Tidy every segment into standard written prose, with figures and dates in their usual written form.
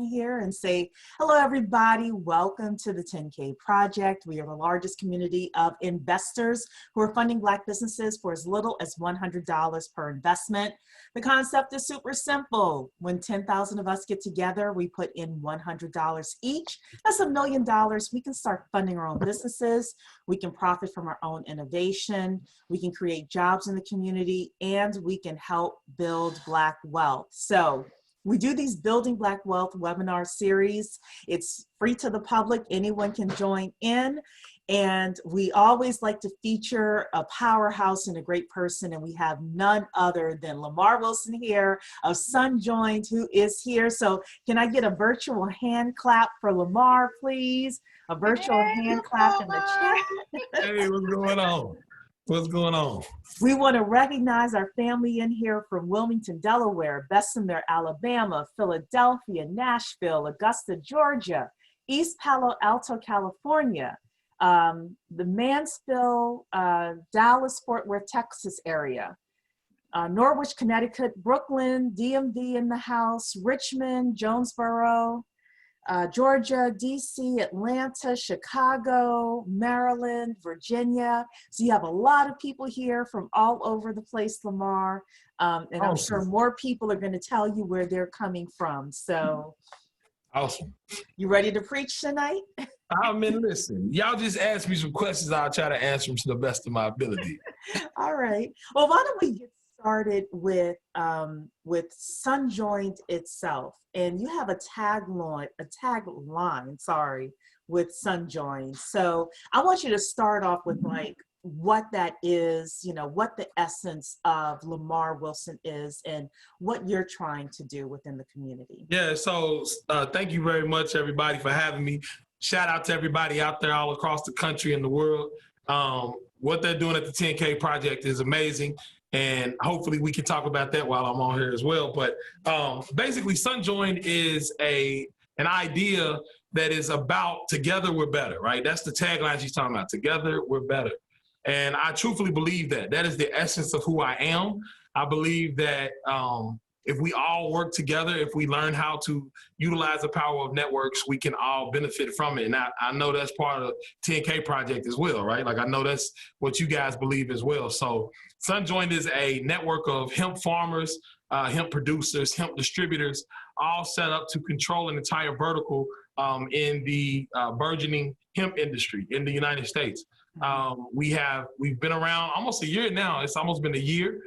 here and say, hello, everybody. Welcome to the 10K Project. We are the largest community of investors who are funding Black businesses for as little as $100 per investment. The concept is super simple. When 10,000 of us get together, we put in $100 each. That's $1 million. We can start funding our own businesses. We can profit from our own innovation. We can create jobs in the community, and we can help build Black wealth. So we do these Building Black Wealth webinar series. It's free to the public. Anyone can join in. And we always like to feature a powerhouse and a great person. And we have none other than Lamar Wilson here of Sunjoined, who is here. So can I get a virtual hand clap for Lamar, please? A virtual hand clap in the chat. Hey, what's going on? What's going on? We want to recognize our family in here from Wilmington, Delaware, Bessemer, Alabama, Philadelphia, Nashville, Augusta, Georgia, East Palo Alto, California, the Mansfield, Dallas, Fort Worth, Texas area, Norwich, Connecticut, Brooklyn, DMV in the house, Richmond, Jonesboro, Georgia, DC, Atlanta, Chicago, Maryland, Virginia. So you have a lot of people here from all over the place, Lamar. And awesome. I'm sure more people are going to tell you where they're coming from. So awesome. You ready to preach tonight? I mean, listen, y'all just ask me some questions. I'll try to answer them to the best of my ability. All right. Well, why don't we get started with Sunjoined itself. And you have a tagline, with Sunjoined. So I want you to start off with like what that is, you know, what the essence of Lamar Wilson is and what you're trying to do within the community. Yeah, so thank you very much, everybody, for having me. Shout out to everybody out there all across the country and the world. What they're doing at the 10K Project is amazing. And hopefully we can talk about that while I'm on here as well. But basically, Sunjoined is an idea that is about together we're better, right? That's the tagline she's talking about, together we're better. And I truthfully believe that. That is the essence of who I am. I believe that if we all work together, if we learn how to utilize the power of networks, we can all benefit from it. And I know that's part of 10K Project as well, right? Like I know that's what you guys believe as well. So Sunjoined is a network of hemp farmers, hemp producers, hemp distributors, all set up to control an entire vertical in the burgeoning hemp industry in the United States. We've been around almost a year now. It's almost been a year.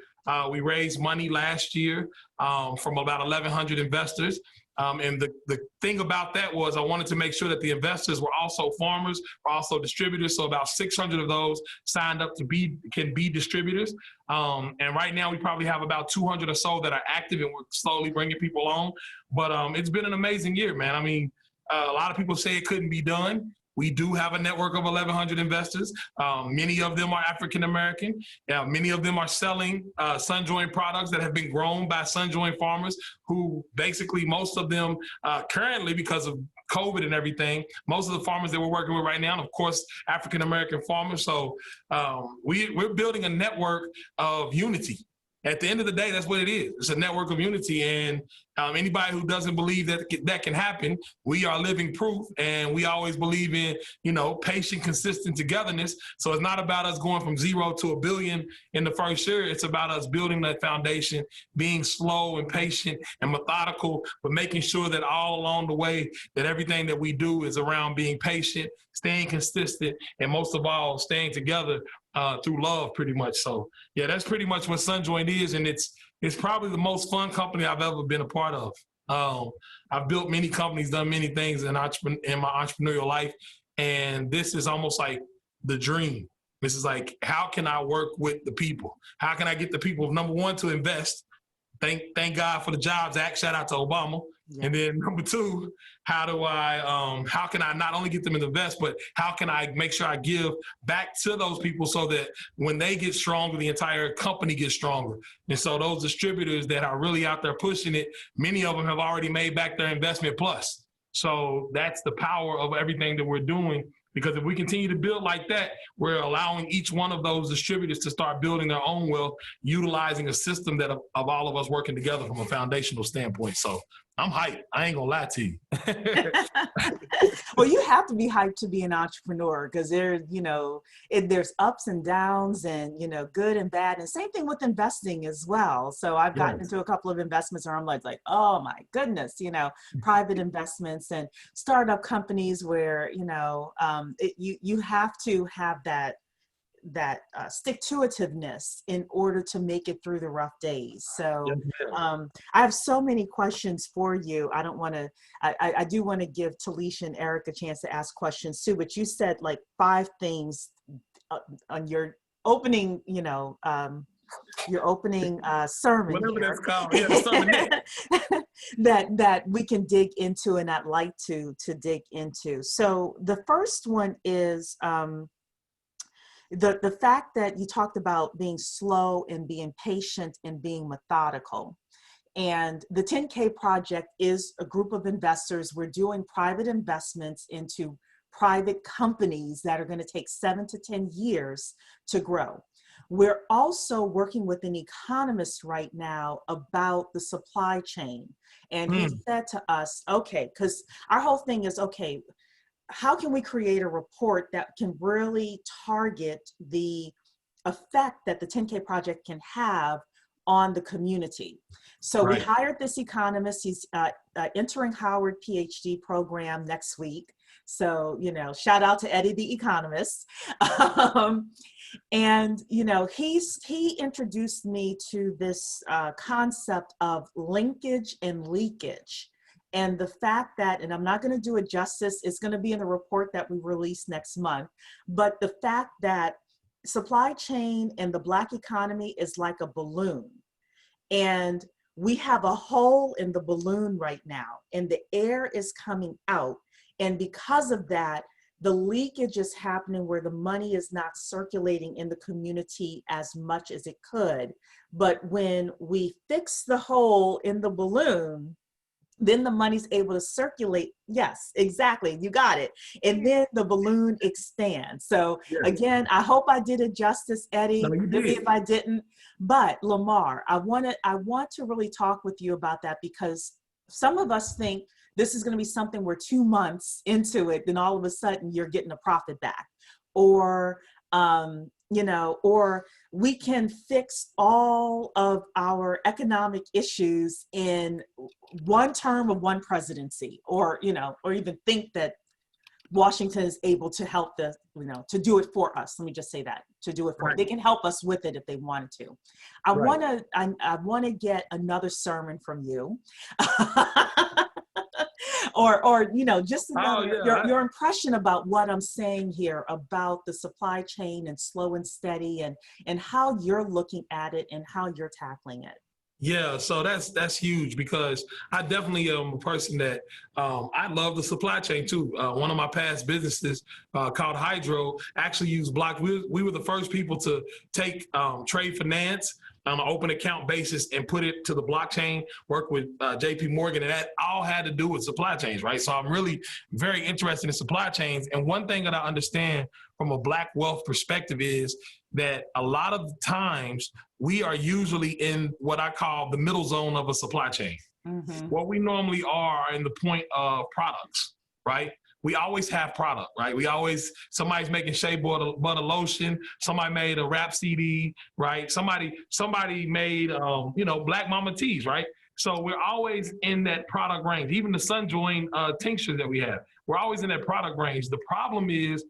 We raised money last year from about 1,100 investors. And the thing about that was I wanted to make sure that the investors were also farmers, were also distributors. So about 600 of those signed up to can be distributors. And right now we probably have about 200 or so that are active, and we're slowly bringing people on. But it's been an amazing year, man. I mean, a lot of people say it couldn't be done. We do have a network of 1,100 investors. Many of them are African-American. Many of them are selling Sunjoined products that have been grown by Sunjoined farmers who basically most of them currently, because of COVID and everything, most of the farmers that we're working with right now, and of course, African-American farmers. So we're building a network of unity. At the end of the day, that's what it is. It's a network of unity, and anybody who doesn't believe that that can happen, we are living proof, and we always believe in, you know, patient, consistent togetherness. So it's not about us going from 0 to $1 billion in the first year. It's about us building that foundation, being slow and patient and methodical, but making sure that all along the way that everything that we do is around being patient, staying consistent, and most of all, staying together through love, pretty much. So yeah, that's pretty much what Sunjoined is, and it's probably the most fun company I've ever been a part of. I've built many companies, done many things in my entrepreneurial life, and this is almost like the dream. This is like, how can I work with the people? How can I get the people, number one, to invest? Thank God for the Jobs Act. Shout out to Obama. Yeah. And then number two, how can I not only get them to invest, but how can I make sure I give back to those people so that when they get stronger, the entire company gets stronger. And so those distributors that are really out there pushing it, many of them have already made back their investment plus. So that's the power of everything that we're doing. Because if we continue to build like that, we're allowing each one of those distributors to start building their own wealth, utilizing a system that of all of us working together from a foundational standpoint. So I'm hyped. I ain't gonna lie to you. Well, you have to be hyped to be an entrepreneur because there's ups and downs and, good and bad. And same thing with investing as well. So I've gotten into a couple of investments where I'm like, oh my goodness, private investments and startup companies where, you have to have that stick-to-itiveness in order to make it through the rough days. So I have so many questions for you. I do want to give Talisha and Eric a chance to ask questions too, but you said like 5 things on your opening, sermon. Whatever here. that's called. Yeah, the sermon. that we can dig into and I'd like to dig into. So the first one is, the fact that you talked about being slow and being patient and being methodical. And the 10K project is a group of investors. We're doing private investments into private companies that are going to take 7 to 10 years to grow. We're also working with an economist right now about the supply chain. And he said to us, okay, because our whole thing is, okay, how can we create a report that can really target the effect that the 10K project can have on the community? So we hired this economist. He's entering Howard PhD program next week. So, shout out to Eddie, the economist. And, he introduced me to this concept of linkage and leakage. And the fact that, and I'm not going to do it justice, it's going to be in the report that we release next month, but the fact that supply chain and the Black economy is like a balloon. And we have a hole in the balloon right now, and the air is coming out. And because of that, the leakage is happening where the money is not circulating in the community as much as it could. But when we fix the hole in the balloon, then the money's able to circulate. Yes, exactly. You got it. And then the balloon expands. So again, I hope I did it justice, Eddie. No, you did. Maybe if I didn't. But Lamar, I want to really talk with you about that, because some of us think this is going to be something where 2 months into it, then all of a sudden you're getting a profit back. Or or we can fix all of our economic issues in one term of one presidency, or even think that Washington is able to help to do it for us. Let me just say that, to do it for us. They can help us with it if they wanted to. I want to get another sermon from you. or just your impression about what I'm saying here about the supply chain and slow and steady, and how you're looking at it and how you're tackling it. Yeah, so that's huge, because I definitely am a person that I love the supply chain too. One of my past businesses called Hydro actually used block. We were the first people to take trade finance on an open account basis and put it to the blockchain, work with JP Morgan, and that all had to do with supply chains, right? So I'm really very interested in supply chains. And one thing that I understand from a Black wealth perspective is that a lot of times we are usually in what I call the middle zone of a supply chain. What we normally are in the point of products, right? We always have product, right? Somebody's making shea butter lotion. Somebody made a rap CD, right? Somebody made, Black Mama teas, right? So we're always in that product range. Even the Sunjoined tinctures that we have, we're always in that product range. The problem is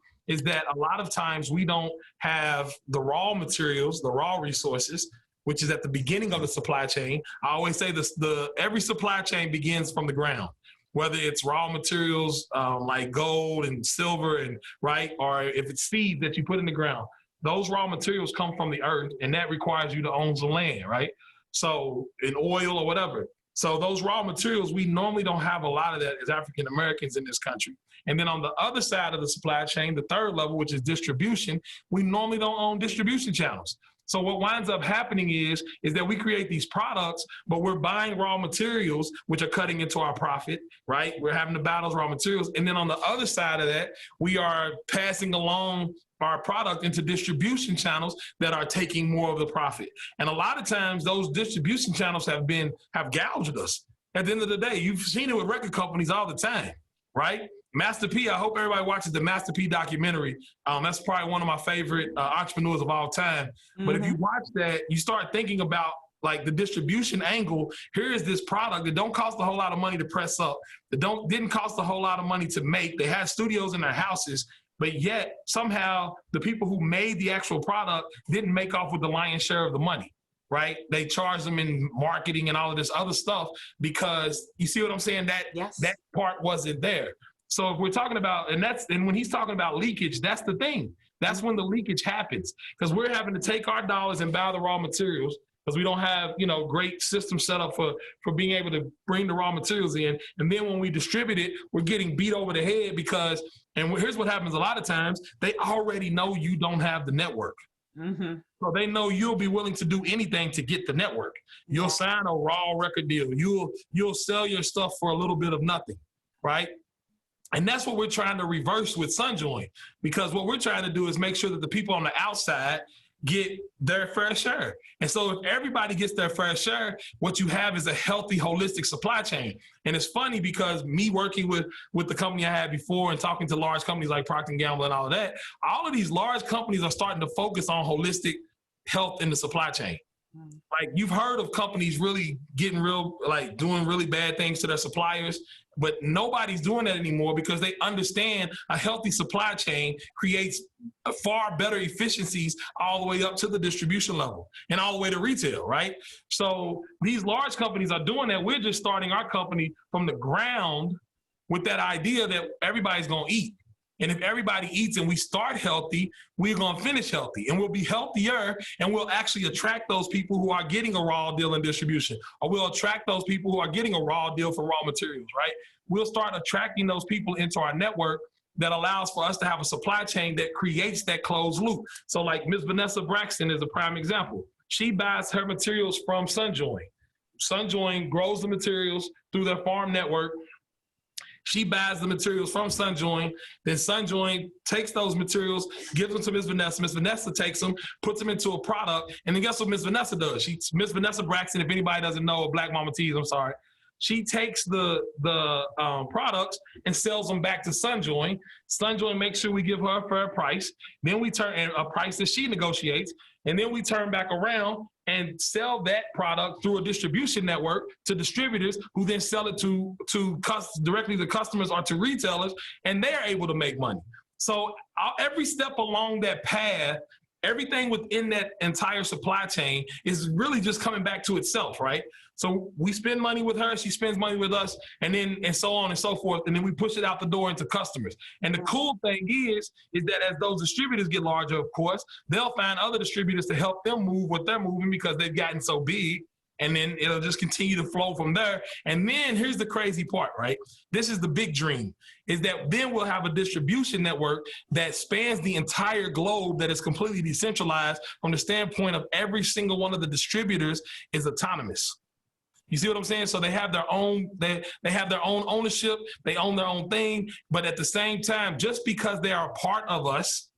that a lot of times we don't have the raw materials, the raw resources, which is at the beginning of the supply chain. I always say this: every supply chain begins from the ground. Whether it's raw materials like gold and silver, and right, or if it's seeds that you put in the ground, those raw materials come from the earth, and that requires you to own some land, right? So in oil or whatever. So those raw materials, we normally don't have a lot of that as African Americans in this country. And then on the other side of the supply chain, the third level, which is distribution, we normally don't own distribution channels. So what winds up happening is that we create these products, but we're buying raw materials, which are cutting into our profit, right? We're having to buy those raw materials. And then on the other side of that, we are passing along our product into distribution channels that are taking more of the profit. And a lot of times those distribution channels have gouged us. at the end of the day. You've seen it with record companies all the time, right? Master P, I hope everybody watches the Master P documentary. That's probably one of my favorite entrepreneurs of all time. But if you watch that, you start thinking about like the distribution angle. Here is this product that don't cost a whole lot of money to press up, that didn't cost a whole lot of money to make. They had studios in their houses, but yet somehow the people who made the actual product didn't make off with the lion's share of the money, right? They charged them in marketing and all of this other stuff because, you see what I'm saying? That part wasn't there. So if we're talking about, and when he's talking about leakage, that's the thing. That's when the leakage happens, because we're having to take our dollars and buy the raw materials because we don't have, great system set up for being able to bring the raw materials in. And then when we distribute it, we're getting beat over the head because, and here's what happens a lot of times, they already know you don't have the network. So they know you'll be willing to do anything to get the network. You'll sign a raw record deal. You'll sell your stuff for a little bit of nothing, right? And that's what we're trying to reverse with Sunjoined, because what we're trying to do is make sure that the people on the outside get their fair share. And so if everybody gets their fair share, what you have is a healthy, holistic supply chain. And it's funny because me working with the company I had before and talking to large companies like Procter & Gamble and all of that, all of these large companies are starting to focus on holistic health in the supply chain. Like, you've heard of companies really getting doing really bad things to their suppliers, but nobody's doing that anymore because they understand a healthy supply chain creates far better efficiencies all the way up to the distribution level and all the way to retail, right? So these large companies are doing that. We're just starting our company from the ground with that idea that everybody's going to eat. And if everybody eats and we start healthy, we're going to finish healthy, and we'll be healthier, and we'll actually attract those people who are getting a raw deal in distribution, or we'll attract those people who are getting a raw deal for raw materials, right? We'll start attracting those people into our network that allows for us to have a supply chain that creates that closed loop. So like Ms. Vanessa Braxton is a prime example. She buys her materials from Sunjoined. Sunjoined grows the materials through their farm network. She buys the materials from Sunjoined, then Sunjoined takes those materials, gives them to Ms. Vanessa. Ms. Vanessa takes them, puts them into a product, and then guess what Ms. Vanessa does? Ms. Vanessa Braxton, if anybody doesn't know, Black Mama Tees, I'm sorry. She takes the products and sells them back to Sunjoined. Sunjoined makes sure we give her a fair price. Then we turn a price that she negotiates, and then we turn back around and sell that product through a distribution network to distributors who then sell it directly to customers or to retailers, and they're able to make money. So every step along that path, everything within that entire supply chain is really just coming back to itself, right? So we spend money with her, she spends money with us, and so on and so forth, and then we push it out the door into customers. And the cool thing is that as those distributors get larger, of course, they'll find other distributors to help them move what they're moving because they've gotten so big, and then it'll just continue to flow from there. And then here's the crazy part, right? This is the big dream, is that then we'll have a distribution network that spans the entire globe that is completely decentralized from the standpoint of every single one of the distributors is autonomous. You see what I'm saying? So they have their own, they have their own ownership, they own their own thing, but at the same time, just because they are a part of us,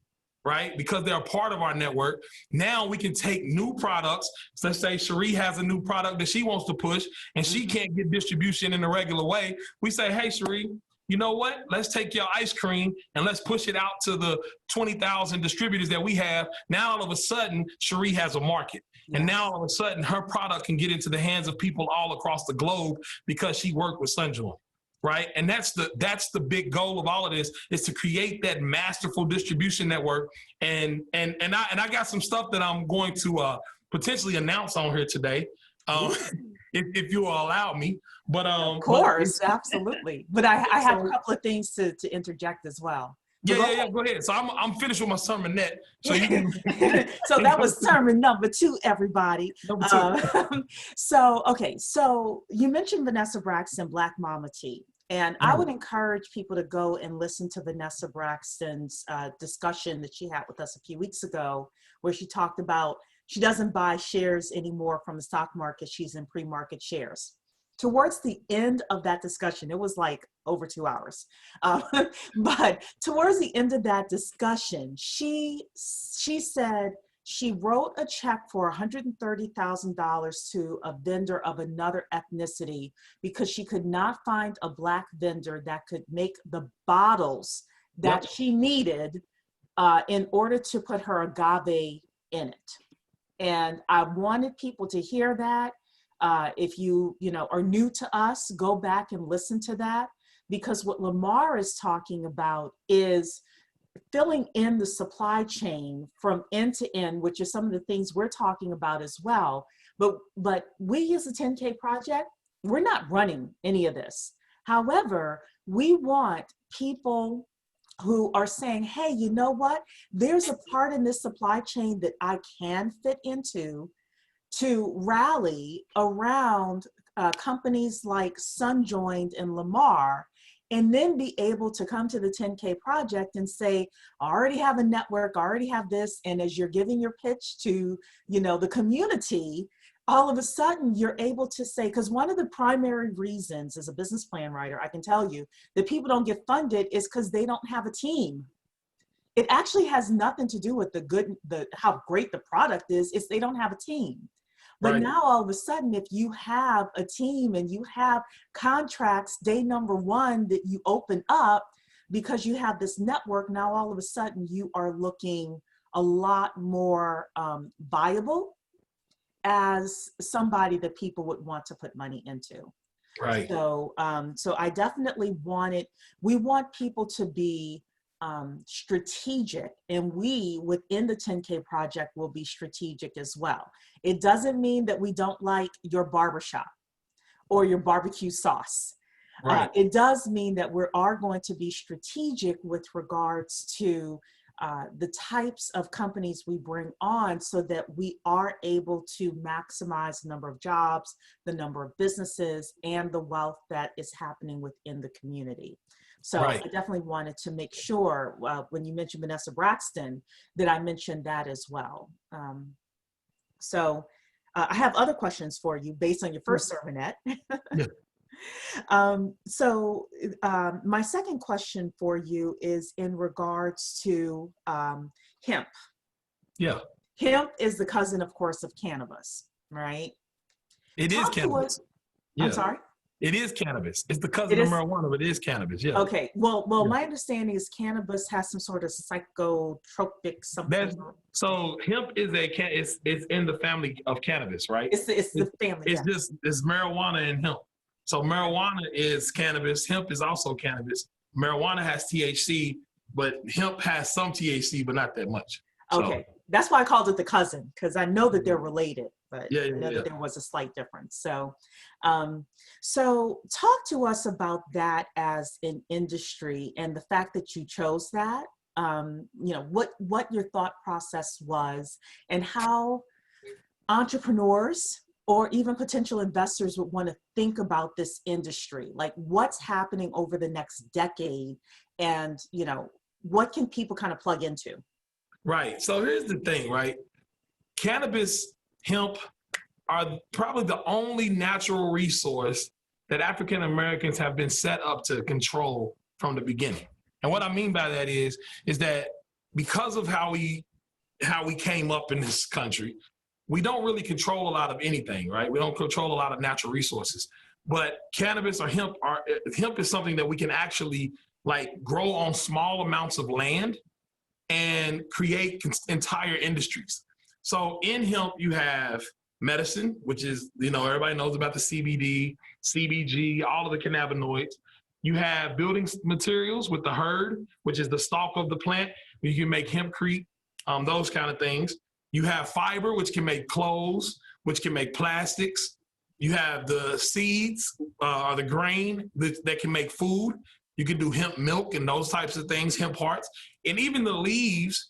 right? Because they're a part of our network, now we can take new products. So let's say Cherie has a new product that she wants to push and she can't get distribution in a regular way. We say, hey, Cherie, you know what? Let's take your ice cream and let's push it out to the 20,000 distributors that we have. Now, all of a sudden, Cherie has a market. Yes. And now, all of a sudden, her product can get into the hands of people all across the globe because she worked with Sunjoined, right? And that's the big goal of all of this, is to create that masterful distribution network. And I got some stuff that I'm going to potentially announce on here today. If you will allow me. But of course, absolutely. But I have a couple of things to interject as well. Yeah, go ahead. So I'm finished with my sermonette. So you can so that was sermon number 2, everybody. Number 2. So you mentioned Vanessa Braxton, Black Mama T. And I would encourage people to go and listen to Vanessa Braxton's discussion that she had with us a few weeks ago, where she talked about she doesn't buy shares anymore from the stock market. She's in pre-market shares. Towards the end of that discussion, it was like over 2 hours. But towards the end of that discussion, she said She wrote a check for $130,000 to a vendor of another ethnicity because she could not find a Black vendor that could make the bottles that she needed in order to put her agave in it. And I wanted people to hear that. If you are new to us, go back and listen to that, because what Lamar is talking about is filling in the supply chain from end to end, which is some of the things we're talking about as well. But we as a 10K project, we're not running any of this. However, we want people who are saying, hey, you know what? There's a part in this supply chain that I can fit into, to rally around companies like Sunjoined and Lamar, and then be able to come to the 10K project and say, I already have a network, I already have this. And as you're giving your pitch to, the community, all of a sudden you're able to say, because one of the primary reasons as a business plan writer, I can tell you, that people don't get funded is because they don't have a team. It actually has nothing to do with how great the product is, it's they don't have a team. But now all of a sudden, if you have a team and you have contracts day number one that you open up because you have this network, now all of a sudden you are looking a lot more viable as somebody that people would want to put money into. Right. So I definitely we want people to be strategic, and we within the 10K project will be strategic as well. It doesn't mean that we don't like your barbershop or your barbecue sauce. Right. It does mean that we are going to be strategic with regards to the types of companies we bring on, so that we are able to maximize the number of jobs, the number of businesses, and the wealth that is happening within the community. So I definitely wanted to make sure when you mentioned Vanessa Braxton, that I mentioned that as well. So I have other questions for you based on your first sermonette. My second question for you is in regards to hemp. Yeah. Hemp is the cousin, of course, of cannabis, right? It is cannabis. I'm sorry? It is cannabis. It's the cousin of marijuana, but it is cannabis. Yeah. Okay. Well, my understanding is cannabis has some sort of psychotropic something. So hemp is it's in the family of cannabis, right? It's the family. It's marijuana and hemp. So marijuana is cannabis. Hemp is also cannabis. Marijuana has THC, but hemp has some THC, but not that much. Okay. That's why I called it the cousin, because I know that they're related, but I know that there was a slight difference. So, so talk to us about that as an industry and the fact that you chose that. What your thought process was, and how entrepreneurs or even potential investors would want to think about this industry, like what's happening over the next decade, and what can people kind of plug into? Right. So here's the thing, right? Cannabis, hemp are probably the only natural resource that African Americans have been set up to control from the beginning. And what I mean by that is that because of how we came up in this country, we don't really control a lot of anything, right? We don't control a lot of natural resources. But cannabis or hemp is something that we can actually grow on small amounts of land and create entire industries. So in hemp, you have medicine, which is, everybody knows about the CBD, CBG, all of the cannabinoids. You have building materials with the hurd, which is the stalk of the plant. You can make hempcrete, those kind of things. You have fiber, which can make clothes, which can make plastics. You have the seeds or the grain that can make food. You can do hemp milk and those types of things, hemp hearts. And even the leaves,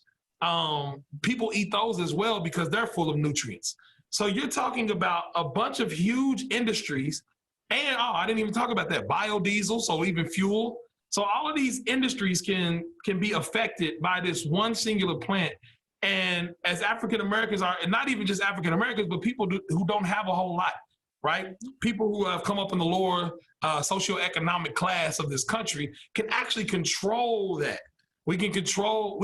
people eat those as well because they're full of nutrients. So you're talking about a bunch of huge industries. And, I didn't even talk about that, biodiesel, so even fuel. So all of these industries can be affected by this one singular plant. And as African Americans are, and not even just African Americans, but people who don't have a whole lot, right? People who have come up in the lower socioeconomic class of this country can actually control that. We can control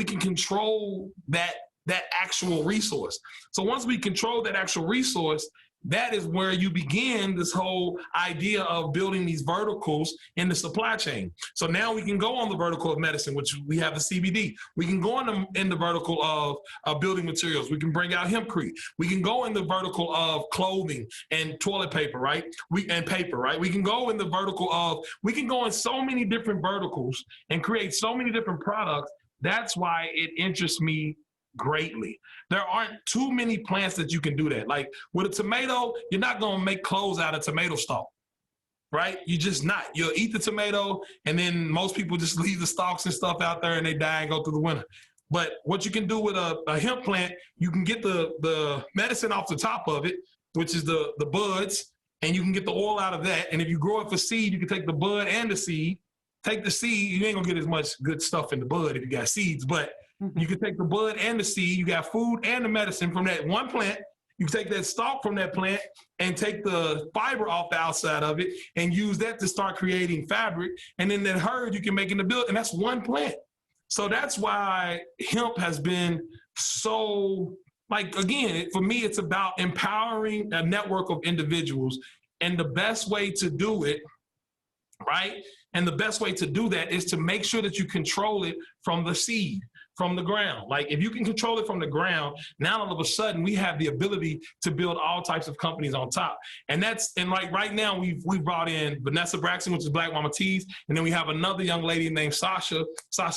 that that actual resource. So once we control that actual resource, that is where you begin this whole idea of building these verticals in the supply chain. So now we can go on the vertical of medicine, which we have the CBD. We can go in the vertical of building materials. We can bring out hempcrete. We can go in the vertical of clothing and toilet paper, right? And paper, right? We can go in the vertical of, we can go in so many different verticals and create so many different products. That's why it interests me greatly. There aren't too many plants that you can do that. Like with a tomato, you're not going to make clothes out of tomato stalk, right? You're just not. You'll eat the tomato, and then most people just leave the stalks and stuff out there and they die and go through the winter. But what you can do with a hemp plant, you can get the medicine off the top of it, which is the buds, and you can get the oil out of that. And if you grow it for seed, you can take the bud and the seed. Take the seed, you ain't gonna get as much good stuff in the bud if you got seeds, but you can take the bud and the seed, you got food and the medicine from that one plant. You can take that stalk from that plant and take the fiber off the outside of it and use that to start creating fabric. And then that herd you can make in the build, and that's one plant. So that's why hemp has been so, like, again, for me, it's about empowering a network of individuals. And the best way to do it, right? And the best way to do that is to make sure that you control it from the seed, from the ground. Like if you can control it from the ground, now all of a sudden we have the ability to build all types of companies on top. And like right now we've brought in Vanessa Braxton, which is Black Mama Tees. And then we have another young lady named Sasha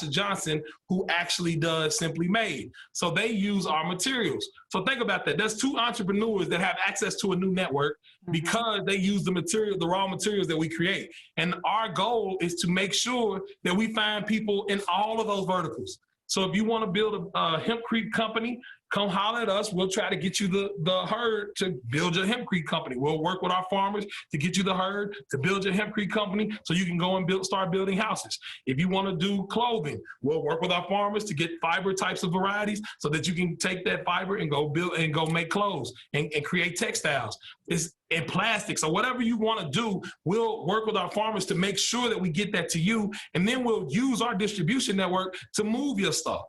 Johnson, who actually does Simply Made. So they use our materials. So think about that. That's two entrepreneurs that have access to a new network because they use the raw materials that we create. And our goal is to make sure that we find people in all of those verticals. So if you want to build a hempcrete company, come holler at us. We'll try to get you the herd to build your hempcrete company. We'll work with our farmers to get you the herd to build your hempcrete company so you can go and start building houses. If you want to do clothing, we'll work with our farmers to get fiber types of varieties so that you can take that fiber and go build and go make clothes and create textiles. It's in plastics or whatever you want to do, we'll work with our farmers to make sure that we get that to you. And then we'll use our distribution network to move your stuff.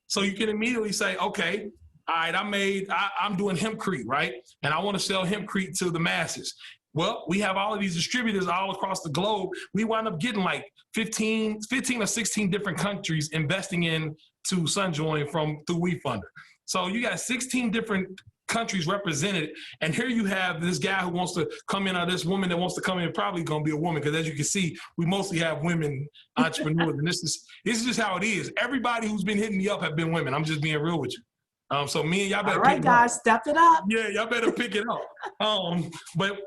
So you can immediately say, okay, all right, I'm doing hempcrete, right? And I want to sell hempcrete to the masses. Well, we have all of these distributors all across the globe. We wind up getting like 15 or 16 different countries investing in to Sunjoined through WeFunder. So you got 16 different countries represented, and here you have this guy who wants to come in, or this woman that wants to come in, probably going to be a woman, because as you can see, we mostly have women entrepreneurs, and this is just how it is. Everybody who's been hitting me up have been women. I'm just being real with you. So me and y'all better. All right, guys, step it up. Yeah, y'all better pick it up. But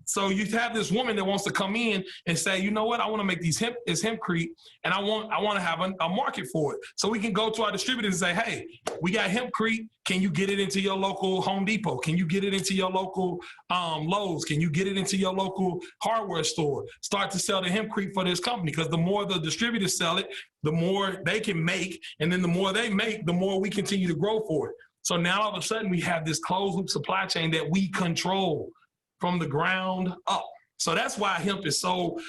so you have this woman that wants to come in and say, you know what, I want to make these hempcrete, and I want to have a market for it. So we can go to our distributors and say, hey, we got hempcrete. Can you get it into your local Home Depot? Can you get it into your local Lowe's? Can you get it into your local hardware store? Start to sell the hempcrete for this company, because the more the distributors sell it, the more they can make, and then the more they make, the more we continue to grow for it. So now all of a sudden we have this closed loop supply chain that we control from the ground up. So that's why hemp is so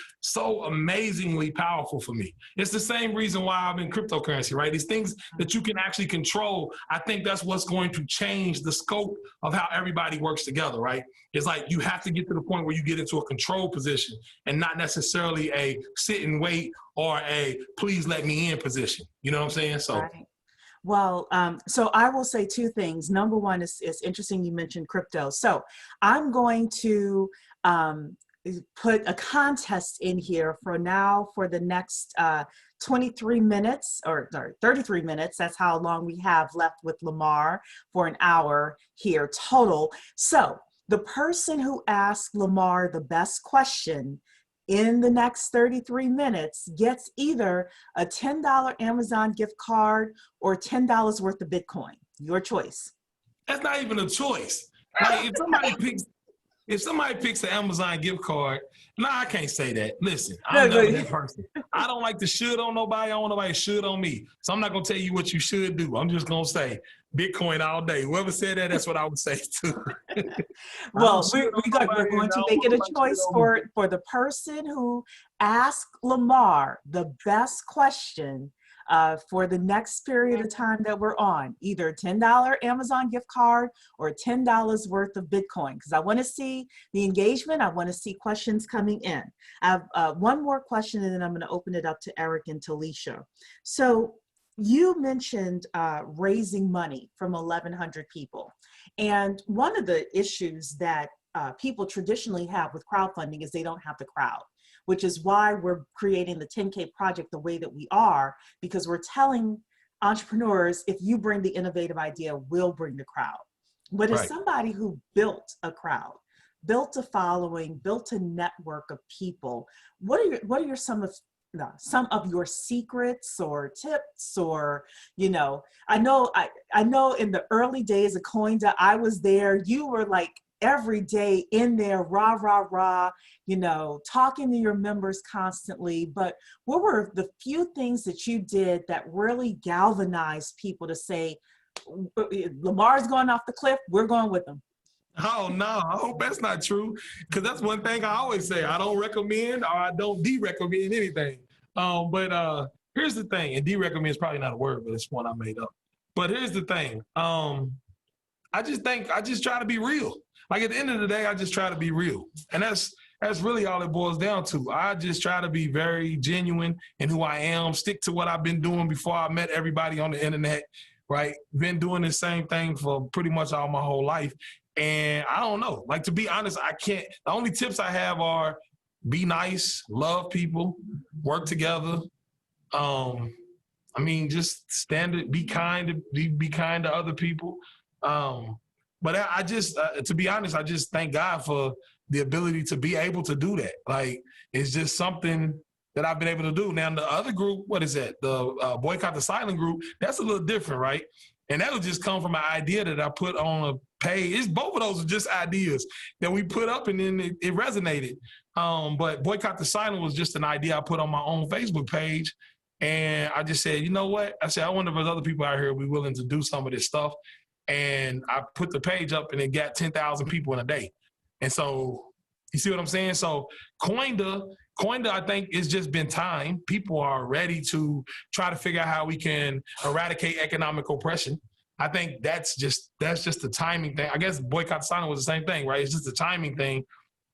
amazingly powerful for me. It's the same reason why I'm in cryptocurrency, right? These things that you can actually control. I think that's what's going to change the scope of how everybody works together, right? It's like you have to get to the point where you get into a control position and not necessarily a sit and wait or a please let me in position. You know what I'm saying? So. Right. Well, so I will say two things. Number one is interesting you mentioned crypto. So I'm going to put a contest in here for the next 23 minutes, or sorry, 33 minutes. That's how long we have left with Lamar for an hour here total. So the person who asked Lamar the best question in the next 33 minutes gets either a $10 Amazon gift card or $10 worth of Bitcoin. Your choice. That's not even a choice. Like, if somebody picks an Amazon gift card, I can't say that. Listen, I'm not that person. I don't like to should on nobody. I don't want nobody to should on me. So I'm not going to tell you what you should do. I'm just going to say Bitcoin all day. Whoever said that, that's what I would say too. Well, we're going to make it a choice for the person who asked Lamar the best question for the next period of time that we're on, either $10 Amazon gift card or $10 worth of Bitcoin, because I want to see the engagement. I want to see questions coming in. I have one more question, and then I'm going to open it up to Eric and Talisha. So you mentioned raising money from 1,100 people. And one of the issues that people traditionally have with crowdfunding is they don't have the crowd, which is why we're creating the 10K project the way that we are, because we're telling entrepreneurs, if you bring the innovative idea, we'll bring the crowd. But as somebody who built a crowd, built a following, built a network of people, what are your some of your secrets or tips? Or, you know, I know in the early days of Coinda, I was there. You were like every day in there, rah, rah, rah, you know, talking to your members constantly. But what were the few things that you did that really galvanized people to say, Lamar's going off the cliff, we're going with him? Oh, no, I hope that's not true, because that's one thing I always say. I don't recommend, or I don't de-recommend anything. But here's the thing, and de-recommend is probably not a word, but it's one I made up. But here's the thing. I just try to be real. Like, at the end of the day, I just try to be real. And that's really all it boils down to. I just try to be very genuine in who I am, stick to what I've been doing before I met everybody on the internet, right? Been doing the same thing for pretty much all my whole life. And I don't know, like, to be honest, the only tips I have are be nice, love people, work together. Just standard, be kind to other people. But I just, to be honest, I just thank God for the ability to be able to do that. Like, it's just something that I've been able to do. Now, the other group, what is that? The Boycott the Silent group, that's a little different, right? And that'll just come from an idea that I put on a page. Both of those are just ideas that we put up, and then it resonated. But Boycott the Silent was just an idea I put on my own Facebook page. And I just said, you know what? I said, I wonder if there's other people out here will be willing to do some of this stuff. And I put the page up, and it got 10,000 people in a day. And so, you see what I'm saying? So Coinda, I think, it's just been time. People are ready to try to figure out how we can eradicate economic oppression. I think that's just the timing thing. I guess Boycott the Silent was the same thing, right? It's just the timing thing.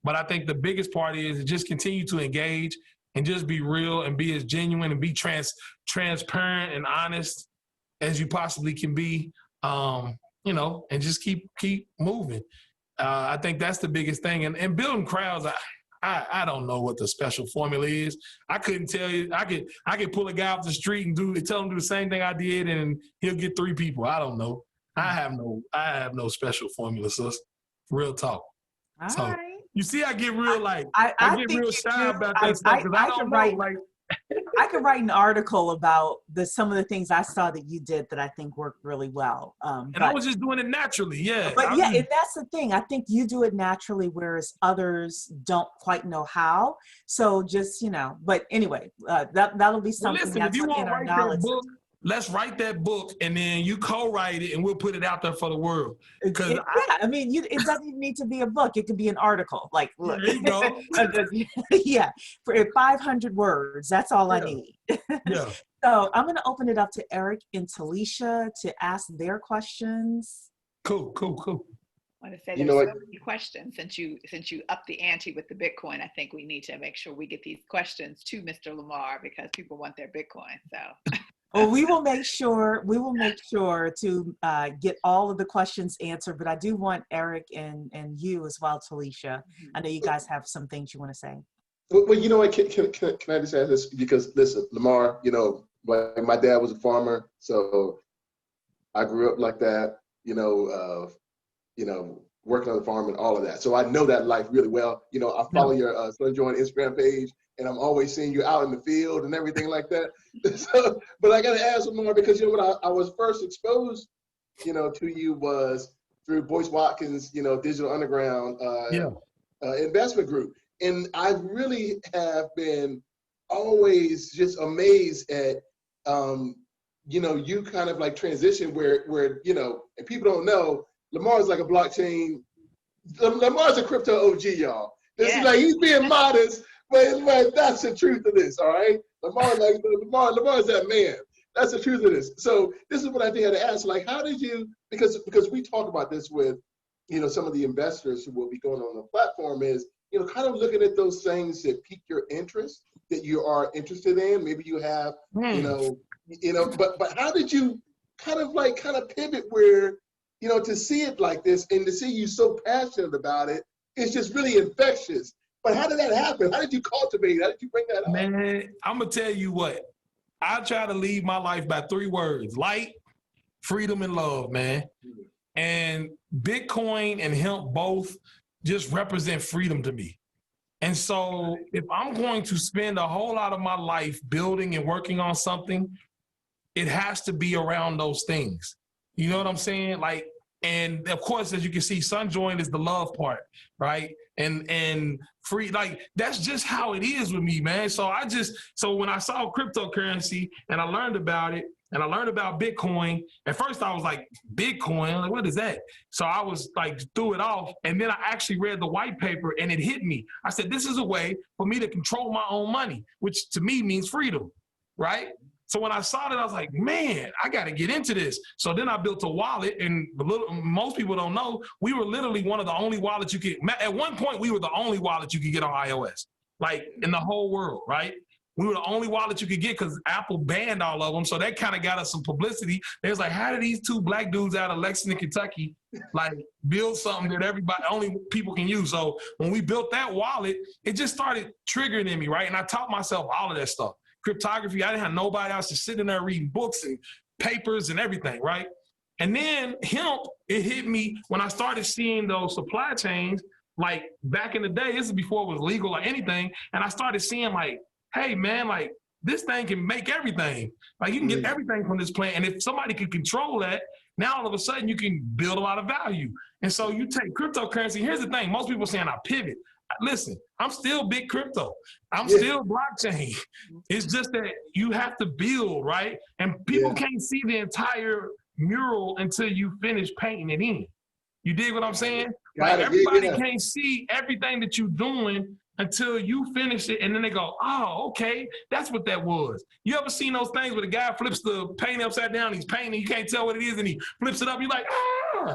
But I think the biggest part is to just continue to engage and just be real and be as genuine and be transparent and honest as you possibly can be, and just keep moving. I think that's the biggest thing. And building crowds, I don't know what the special formula is. I couldn't tell you. I could pull a guy off the street and tell him to do the same thing I did, and he'll get 3 people. I don't know. I have no special formula, sis. Real talk. All right. You see, I get real I get real shy about that stuff, because I don't know. Like, I could write an article about some of the things I saw that you did that I think worked really well. I was just doing it naturally, yeah. But and that's the thing. I think you do it naturally, whereas others don't quite know how. So just, but anyway, that'll be something that's in our knowledge. Let's write that book, and then you co-write it, and we'll put it out there for the world. It doesn't even need to be a book. It could be an article. Like, look. There you go. Yeah, for 500 words. That's all I need. Yeah. So I'm going to open it up to Eric and Talisha to ask their questions. Cool. I want to say there's so many questions. Since you upped the ante with the Bitcoin, I think we need to make sure we get these questions to Mr. Lamar, because people want their Bitcoin. So. Well, we will make sure to get all of the questions answered, but I do want Eric and you as well, Talisha. I know you guys have some things you want to say. Well, you know what, can I just ask this? Because listen, Lamar, my dad was a farmer, so I grew up like that, working on the farm and all of that. So I know that life really well. I follow your Sunjoined Instagram page, and I'm always seeing you out in the field and everything like that. So, but I got to ask more, because what I was first exposed, to you was through Boyce Watkins, Digital Underground investment group. And I really have been always just amazed at, you kind of like transition where and people don't know, Lamar's like a blockchain. Lamar's a crypto OG, y'all. This is like, he's being modest, but that's the truth of this, all right? Lamar's that man. That's the truth of this. So this is what I think I had to ask. Like, how did you, because we talk about this with, some of the investors who will be going on the platform is, kind of looking at those things that pique your interest, that you are interested in. Maybe you have, but how did you kind of pivot where, to see it like this and to see you so passionate about it, it's just really infectious. But how did that happen? How did you cultivate it? How did you bring that up? Man, I'm going to tell you what. I try to lead my life by 3 words: light, freedom, and love, man. And Bitcoin and hemp both just represent freedom to me. And so if I'm going to spend a whole lot of my life building and working on something, it has to be around those things. You know what I'm saying? Like, and of course, as you can see, Sunjoined is the love part, right? And free, like, that's just how it is with me, man. So when I saw cryptocurrency and I learned about it, and I learned about Bitcoin, at first I was like, Bitcoin, like, what is that? So I was like, threw it off. And then I actually read the white paper and it hit me. I said, this is a way for me to control my own money, which to me means freedom, right? So when I saw that, I was like, man, I got to get into this. So then I built a wallet, and most people don't know, we were literally one of the only wallets you could, at one point, we were the only wallet you could get on iOS, like in the whole world, right? We were the only wallet you could get because Apple banned all of them. So that kind of got us some publicity. They was like, how did these 2 black dudes out of Lexington, Kentucky, like build something that only people can use? So when we built that wallet, it just started triggering in me, right? And I taught myself all of that stuff. Cryptography, I didn't have nobody else just sitting there reading books and papers and everything, right? And then hemp, it hit me when I started seeing those supply chains, like back in the day, this is before it was legal or anything, and I started seeing like, hey man, like this thing can make everything. Like you can get everything from this plant, and if somebody can control that, now all of a sudden you can build a lot of value. And so you take cryptocurrency, here's the thing, most people saying I pivot. Listen, I'm still big crypto. I'm still blockchain. It's just that you have to build, right? And people can't see the entire mural until you finish painting it in. You dig what I'm saying? Like everybody can't see everything that you're doing until you finish it, and then they go, oh, okay, that's what that was. You ever seen those things where the guy flips the paint upside down, he's painting, you can't tell what it is, and he flips it up, you're like, ah.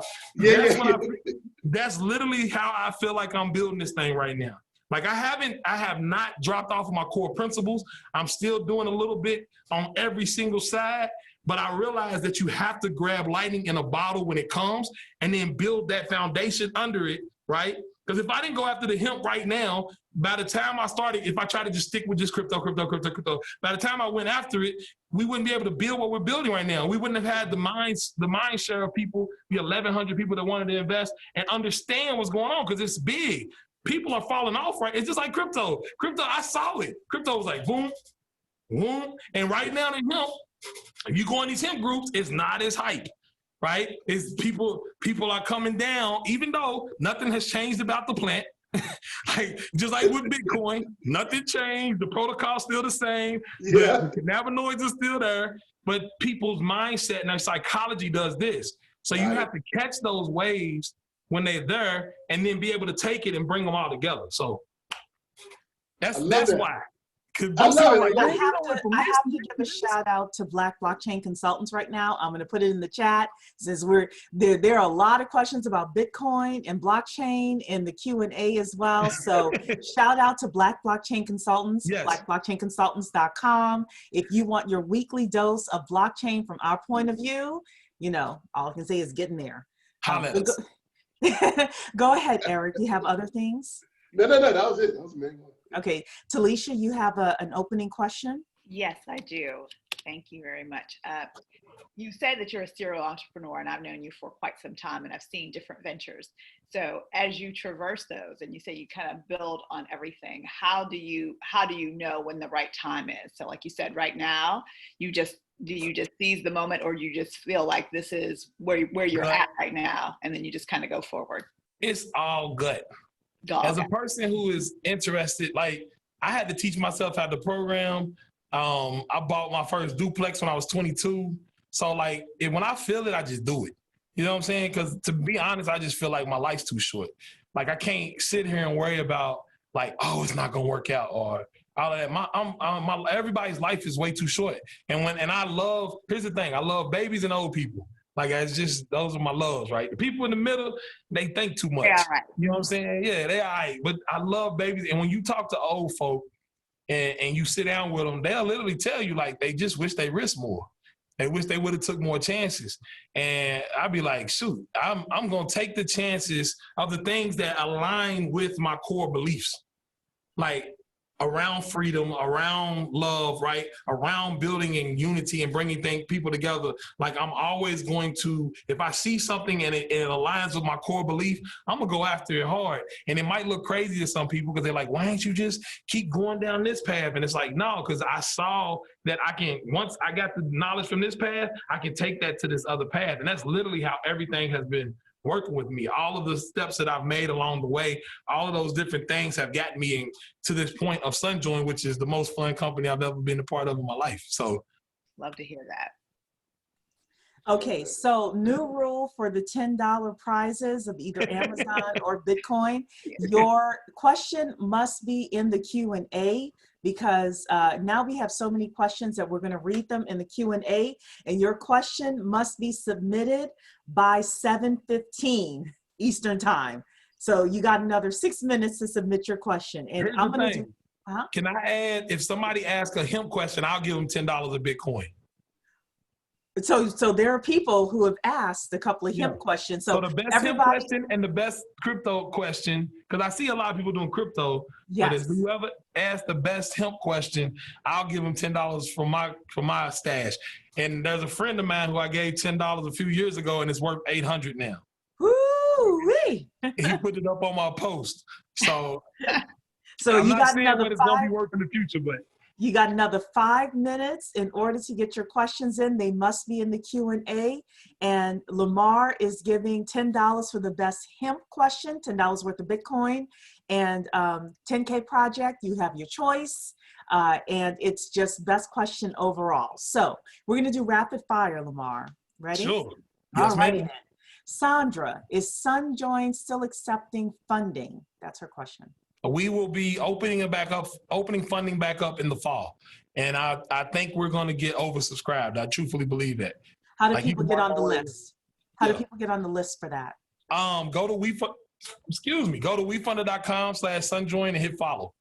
That's literally how I feel like I'm building this thing right now. Like I have not dropped off of my core principles. I'm still doing a little bit on every single side, but I realize that you have to grab lightning in a bottle when it comes and then build that foundation under it, right? Because if I didn't go after the hemp right now, by the time I started, if I try to just stick with just crypto, by the time I went after it, we wouldn't be able to build what we're building right now. We wouldn't have had the mind share of people, the 1,100 people that wanted to invest and understand what's going on, because it's big. People are falling off, right? It's just like crypto. Crypto, I saw it. Crypto was like boom, boom. And right now in hemp, if you go in these hemp groups, it's not as hype. Right? It's people are coming down, even though nothing has changed about the plant. Like just like with Bitcoin, nothing changed. The protocol's still the same. The cannabinoids are still there, but people's mindset and their psychology does this. So you have to catch those waves when they're there, and then be able to take it and bring them all together. So that's why. I have to give a shout out to Black Blockchain Consultants right now. I'm going to put it in the chat. Since there are a lot of questions about Bitcoin and blockchain in the Q&A as well. So shout out to Black Blockchain Consultants, blackblockchainconsultants.com. If you want your weekly dose of blockchain from our point of view, all I can say is get in there. Go ahead, Eric. You have other things? No, that was it. That was the main one. Okay, Talisha, you have an opening question? Yes, I do. Thank you very much. You say that you're a serial entrepreneur, and I've known you for quite some time, and I've seen different ventures. So as you traverse those, and you say you kind of build on everything, how do you know when the right time is? So like you said, right now, do you just seize the moment, or do you just feel like this is where you're at right now, and then you just kind of go forward? It's all gut. As a person who is interested, like I had to teach myself how to program. I bought my first duplex when I was 22. So like when I feel it, I just do it. You know what I'm saying? Because to be honest, I just feel like my life's too short. Like I can't sit here and worry about like, oh, it's not gonna work out, or all of that. Everybody's life is way too short. And here's the thing, I love babies and old people. Like, it's just, those are my loves, right? The people in the middle, they think too much. Yeah, right. You know what I'm saying? Yeah, they all right. But I love babies. And when you talk to old folk and you sit down with them, they'll literally tell you, like, they just wish they risked more. They wish they would have took more chances. And I'd be like, shoot, I'm going to take the chances of the things that align with my core beliefs. Like, around freedom, around love, right? Around building in unity and bringing people together. Like, I'm always going to, if I see something and it aligns with my core belief, I'm gonna go after it hard. And it might look crazy to some people because they're like, why don't you just keep going down this path? And it's like, no, because I saw that once I got the knowledge from this path, I can take that to this other path. And that's literally how everything has been working with me. All of the steps that I've made along the way, all of those different things have gotten me to this point of Sunjoined, which is the most fun company I've ever been a part of in my life. So, love to hear that. Okay, so new rule for the $10 prizes of either Amazon or Bitcoin. Your question must be in the Q&A, because now we have so many questions that we're going to read them in the Q&A, and your question must be submitted by 7:15 Eastern time. So you got another 6 minutes to submit your question. And here's I'm the going to thing. do, Can I add, if somebody asks a hemp question, I'll give them $10 of Bitcoin. so there are people who have asked a couple of hemp questions. So the best hemp question and the best crypto question, because I see a lot of people doing crypto, but if whoever asks the best hemp question, I'll give them $10 from my stash. And there's a friend of mine who I gave $10 a few years ago, and it's worth $800 now. Woo-wee. He put it up on my post. So, so I'm you not got saying another what it's going to be worth in the future, but you got another 5 minutes in order to get your questions in. They must be in the Q&A. And Lamar is giving $10 for the best hemp question, $10 worth of Bitcoin. And 10K project, you have your choice. And it's just best question overall. So we're going to do rapid fire, Lamar. Ready? Sure. Yes, All righty ma'am. then. Sandra, is Sunjoined still accepting funding? That's her question. We will be opening funding back up in the fall. And I think we're going to get oversubscribed. I truthfully believe that. How do people get on the list? How do Yeah. people get on the list for that? Go to wefunder.com/Sunjoin and hit follow.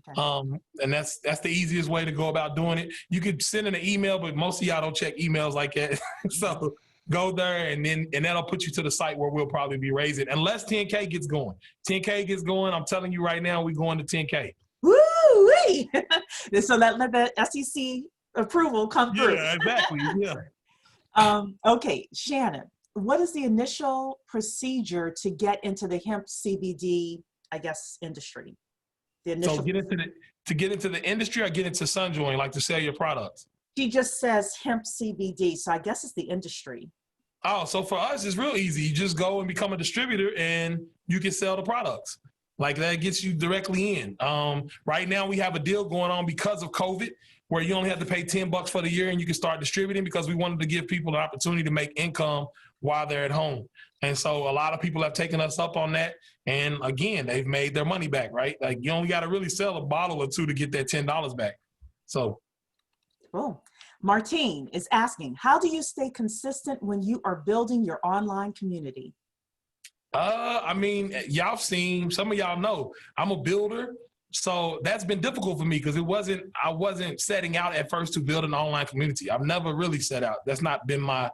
Okay. And that's the easiest way to go about doing it. You could send in an email, but most of y'all don't check emails like that. So go there, and that'll put you to the site where we'll probably be raising, unless 10K gets going. 10K gets going. I'm telling you right now, we're going to 10K. Woo-wee! So let the SEC approval come through. Yeah, exactly. Yeah. Okay, Shannon, what is the initial procedure to get into the hemp CBD, I guess, industry? So to get into the industry or get into Sunjoined, like to sell your products? She just says hemp CBD, so I guess it's the industry. Oh, so for us, it's real easy. You just go and become a distributor and you can sell the products. Like, that gets you directly in. Right now we have a deal going on because of COVID where you only have to pay $10 for the year and you can start distributing, because we wanted to give people an opportunity to make income while they're at home. And so a lot of people have taken us up on that. And again, they've made their money back, right? Like, you only got to really sell a bottle or two to get that $10 back. So. Oh, Martine is asking, how do you stay consistent when you are building your online community? I mean, y'all seen, some of y'all know, I'm a builder. So that's been difficult for me because I wasn't setting out at first to build an online community. I've never really set out. That's not been my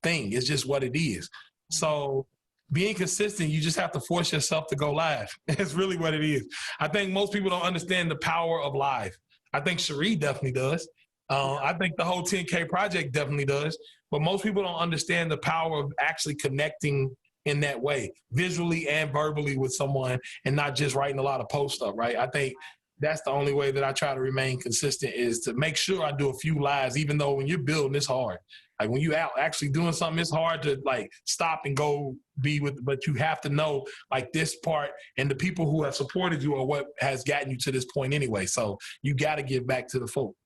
thing. It's just what it is. So being consistent, you just have to force yourself to go live. It's really what it is. I think most people don't understand the power of live. I think Cherie definitely does. I think the whole 10K project definitely does. But most people don't understand the power of actually connecting in that way, visually and verbally with someone, and not just writing a lot of post up, right? I think that's the only way that I try to remain consistent, is to make sure I do a few lives, even though when you're building, it's hard. Like, when you out actually doing something, it's hard to like stop and go be with, but you have to know like this part, and the people who have supported you are what has gotten you to this point anyway. So you got to give back to the folk.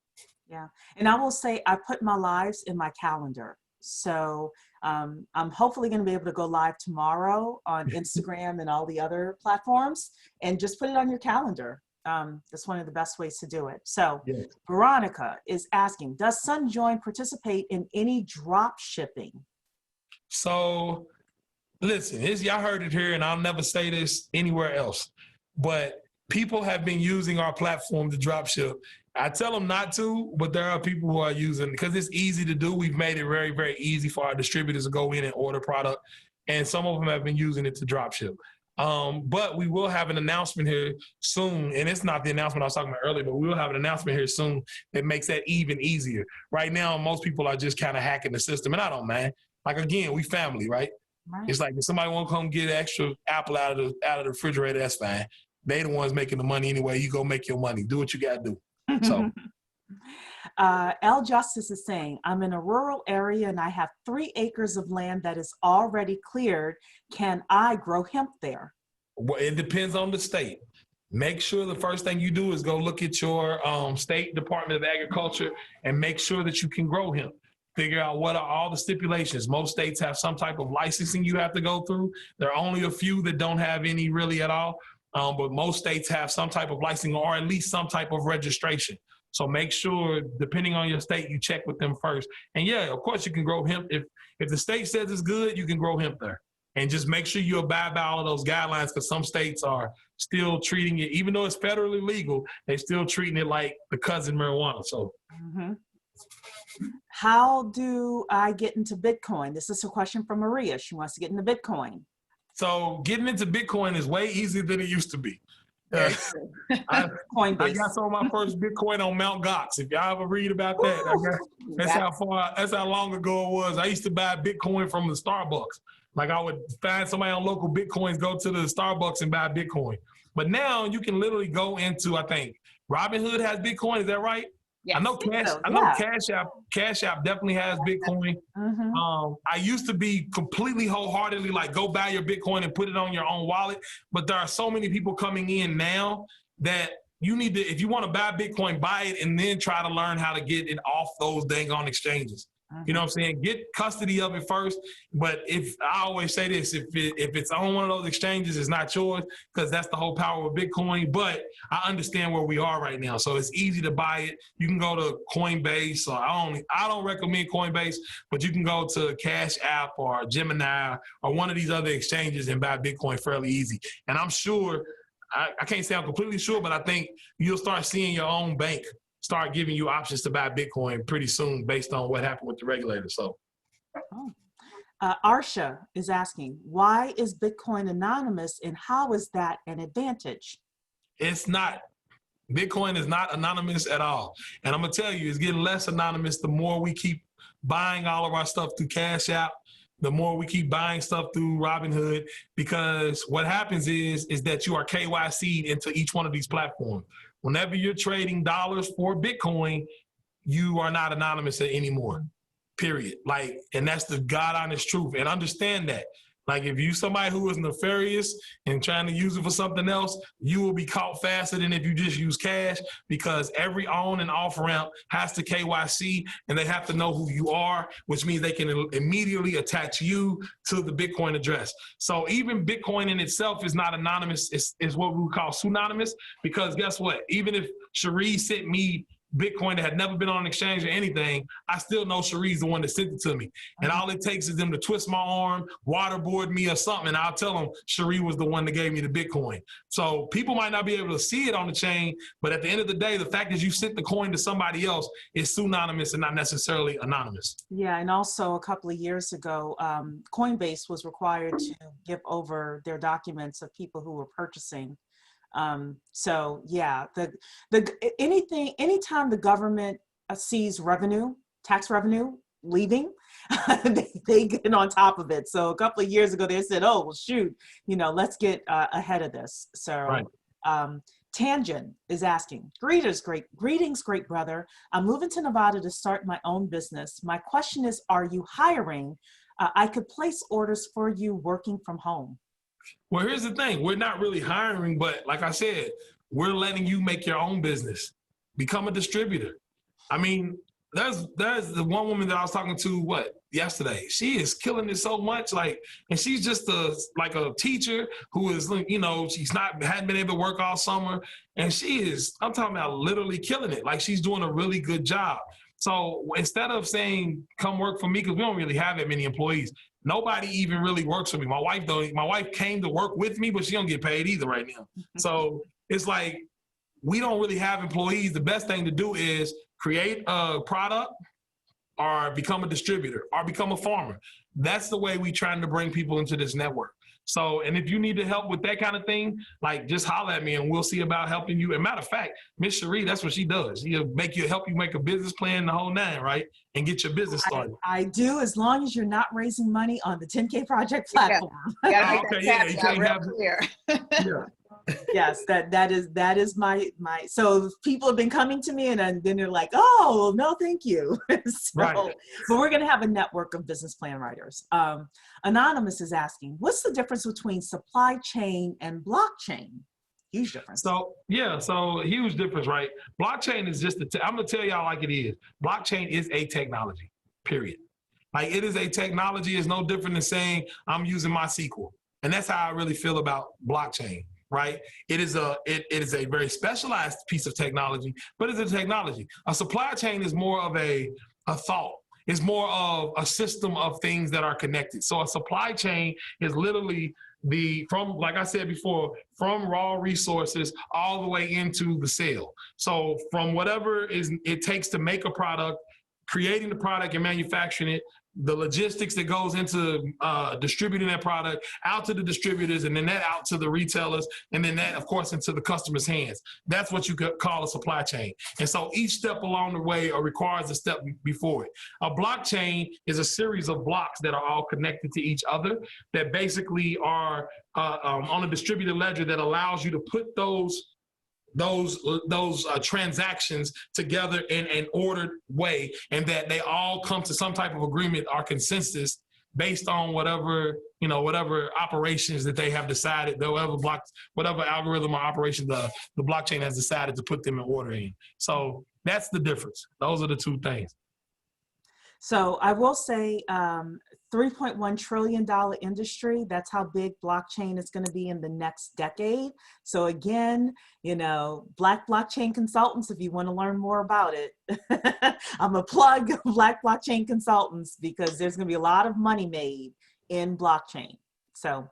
Yeah. And I will say, I put my lives in my calendar. So I'm hopefully going to be able to go live tomorrow on Instagram and all the other platforms, and just put it on your calendar. That's one of the best ways to do it. So Yeah. Veronica is asking, does Sunjoined participate in any drop shipping? So listen, y'all heard it here, and I'll never say this anywhere else, but people have been using our platform to drop ship. I tell them not to, but there are people who are using it because it's easy to do. We've made it very, very easy for our distributors to go in and order product, and some of them have been using it to drop ship. But we will have an announcement here soon, and it's not the announcement I was talking about earlier, but we will have an announcement here soon that makes that even easier. Right now, most people are just kind of hacking the system, and I don't mind. Like, again, we family, right? Right. It's like if somebody want to come get extra apple out of the refrigerator, that's fine. They the ones making the money anyway. You go make your money. Do what you got to do. So, L Justice is saying, I'm in a rural area and I have 3 acres of land that is already cleared. Can I grow hemp there? well, it depends on the state. Make sure the first thing you do is go look at your state Department of Agriculture and make sure that you can grow hemp. Figure out what are all the stipulations. Most states have some type of licensing you have to go through. There are only a few that don't have any really at all. But most states have some type of licensing or at least some type of registration. So make sure, depending on your state, you check with them first. And yeah, of course you can grow hemp. If the state says it's good, you can grow hemp there. And just make sure you abide by all of those guidelines because some states are still treating it, even though it's federally legal, they're still treating it like the cousin marijuana. So. Mm-hmm. How do I get into Bitcoin? This is a question from Maria. She wants to get into Bitcoin. So getting into Bitcoin is way easier than it used to be. I I got some of my first Bitcoin on Mt. Gox. If y'all ever read about that, that's how long ago it was. I used to buy Bitcoin from the Starbucks. Like I would find somebody on local Bitcoins, go to the Starbucks and buy Bitcoin. But now you can literally go into, I think, Robinhood has Bitcoin. Is that right? Yes. I know Cash App definitely has Bitcoin. Mm-hmm. I used to be completely wholeheartedly like, go buy your Bitcoin and put it on your own wallet. But there are so many people coming in now that you need to, if you want to buy Bitcoin, buy it and then try to learn how to get it off those dang on exchanges. You know what I'm saying? Get custody of it first. But if I always say this, if it's on one of those exchanges, it's not yours because that's the whole power of Bitcoin. But I understand where we are right now. So it's easy to buy it. You can go to Coinbase, or I don't recommend Coinbase, but you can go to Cash App or Gemini or one of these other exchanges and buy Bitcoin fairly easy. And I'm sure, I can't say I'm completely sure, but I think you'll start seeing your own bank start giving you options to buy Bitcoin pretty soon based on what happened with the regulator. So, Arsha is asking, why is Bitcoin anonymous and how is that an advantage? it's not. Bitcoin is not anonymous at all. And I'm going to tell you, it's getting less anonymous the more we keep buying all of our stuff through Cash App, the more we keep buying stuff through Robinhood, because what happens is that you are KYC'd into each one of these platforms. Whenever you're trading dollars for Bitcoin, you are not anonymous anymore, period. Like, and that's the God honest truth. And understand that. Like, if you somebody who is nefarious and trying to use it for something else, you will be caught faster than if you just use cash, because every on and off ramp has to KYC and they have to know who you are, which means they can immediately attach you to the Bitcoin address. So even Bitcoin in itself is not anonymous. It's what we would call pseudonymous, because guess what? Even if Cherie sent me Bitcoin that had never been on an exchange or anything, I still know Cherie's the one that sent it to me. And all it takes is them to twist my arm, waterboard me or something, and I'll tell them Cherie was the one that gave me the Bitcoin. So people might not be able to see it on the chain, but at the end of the day, the fact that you sent the coin to somebody else is pseudonymous and not necessarily anonymous. Yeah, and also a couple of years ago, Coinbase was required to give over their documents of people who were purchasing. So yeah, anytime the government sees revenue, tax revenue leaving, they get on top of it. So a couple of years ago, they said, "Oh, well, shoot, let's get ahead of this." So, right. Tangent is asking, greetings, great brother. I'm moving to Nevada to start my own business. My question is, are you hiring? I could place orders for you working from home. Well, here's the thing. We're not really hiring, but like I said, we're letting you make your own business. Become a distributor. I mean, there's the one woman that I was talking to yesterday. She is killing it so much, like, and she's just a teacher who is, you know, hadn't been able to work all summer, and I'm talking about literally killing it. Like, she's doing a really good job. So instead of saying come work for me, because we don't really have that many employees, nobody even really works for me. My wife came to work with me, but she don't get paid either right now. So it's like, we don't really have employees. The best thing to do is create a product or become a distributor or become a farmer. That's the way we trying to bring people into this network. So, and if you need to help with that kind of thing, like, just holler at me and we'll see about helping you. And matter of fact, Miss Cherie, that's what she does. She'll help you make a business plan, the whole nine, right? And get your business started. I do, as long as you're not raising money on the 10K Project platform. Yeah. You can't have clear. Yeah. Yes, that is my, so people have been coming to me and then they're like, oh, no, thank you. Right. But we're going to have a network of business plan writers. Anonymous is asking, what's the difference between supply chain and blockchain? Huge difference. So huge difference, right? Blockchain is just, I'm going to tell y'all like it is. Blockchain is a technology, period. Like, it is a technology. It's no different than saying I'm using MySQL. And that's how I really feel about blockchain. Right? It is a very specialized piece of technology, but it's a technology. A supply chain is more of a thought. It's more of a system of things that are connected. So a supply chain is literally like I said before, from raw resources all the way into the sale. So from whatever it takes to make a product, creating the product and manufacturing it, the logistics that goes into distributing that product out to the distributors, and then that out to the retailers, and then that, of course, into the customer's hands. That's what you could call a supply chain. And so each step along the way requires a step before it. A blockchain is a series of blocks that are all connected to each other that basically are on a distributed ledger that allows you to put those transactions together in an ordered way, and that they all come to some type of agreement or consensus based on whatever operations that they have decided, whatever algorithm or operation the blockchain has decided to put them in order in. So that's the difference. Those are the two things. So I will say $3.1 trillion industry. That's how big blockchain is going to be in the next decade. So again, Black blockchain consultants, if you want to learn more about it, I'm a plug Black blockchain consultants, because there's going to be a lot of money made in blockchain. So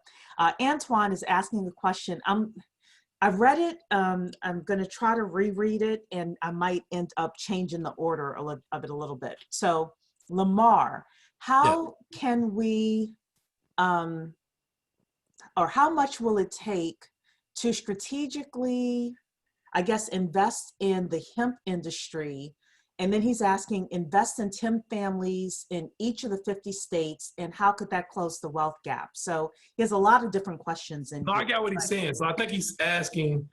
Antoine is asking the question. I've read it. I'm going to try to reread it, and I might end up changing the order of it a little bit. So Lamar, how can we, or how much will it take to strategically, I guess, invest in the hemp industry? And then he's asking, invest in 10 families in each of the 50 states, and how could that close the wealth gap? So he has a lot of different questions. No, I get what he's saying. So I think he's asking,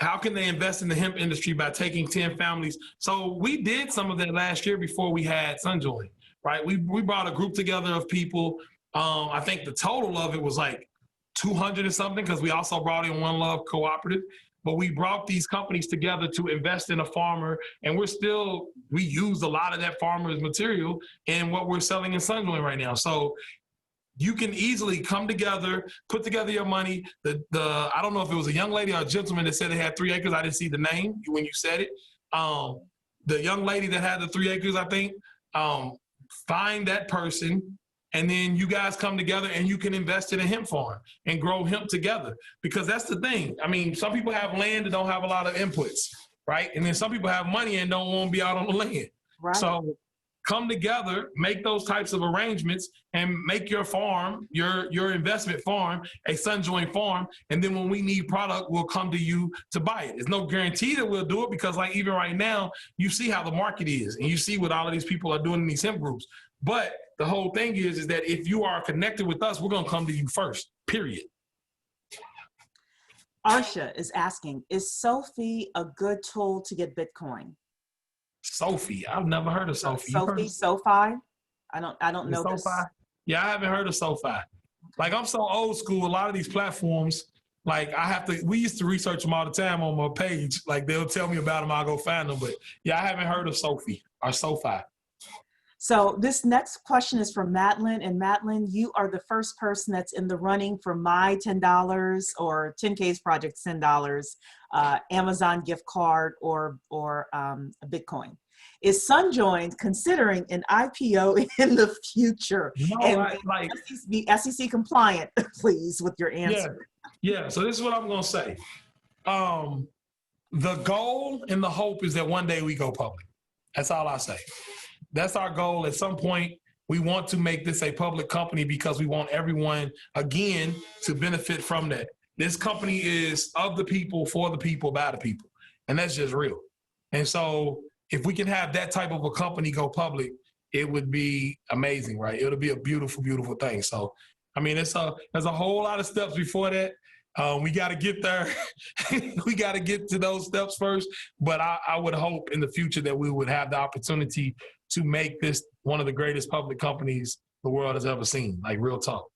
how can they invest in the hemp industry by taking 10 families? So we did some of that last year before we had Sunjoined, right? We brought a group together of people. I think the total of it was like 200 or something, because we also brought in One Love Cooperative. But we brought these companies together to invest in a farmer, and we used a lot of that farmer's material in what we're selling in Sunjoined right now. So you can easily come together, put together your money. I don't know if it was a young lady or a gentleman that said they had 3 acres. I didn't see the name when you said it. The young lady that had the 3 acres, I think, find that person, and then you guys come together and you can invest in a hemp farm and grow hemp together. Because that's the thing. I mean, some people have land that don't have a lot of inputs, right? And then some people have money and don't want to be out on the land. Right. So come together, make those types of arrangements, and make your farm, your investment farm, a Sunjoined farm. And then when we need product, we'll come to you to buy it. There's no guarantee that we'll do it, because like even right now, you see how the market is, and you see what all of these people are doing in these hemp groups. But the whole thing is that if you are connected with us, we're going to come to you first, period. Arsha is asking, is Sophie a good tool to get Bitcoin? Sophie, I've never heard of Sophie. SoFi? I don't know this. Yeah, I haven't heard of SoFi. Like, I'm so old school, a lot of these platforms, like we used to research them all the time on my page. Like, they'll tell me about them, I'll go find them. But yeah, I haven't heard of Sophie. are so fire. So this next question is from Madeline, and Madeline, you are the first person that's in the running for my $10 or 10K's project $10, Amazon gift card or a Bitcoin. Is Sunjoined considering an IPO in the future? No, And be SEC compliant, please, with your answer. Yeah. So this is what I'm gonna say. The goal and the hope is that one day we go public. That's all I say. That's our goal. At some point, we want to make this a public company because we want everyone, again, to benefit from that. This company is of the people, for the people, by the people. And that's just real. And so if we can have that type of a company go public, it would be amazing, right? It'll be a beautiful, beautiful thing. So, I mean, there's a whole lot of steps before that. We got to get there. We got to get to those steps first. But I would hope in the future that we would have the opportunity to make this one of the greatest public companies the world has ever seen, like real talk.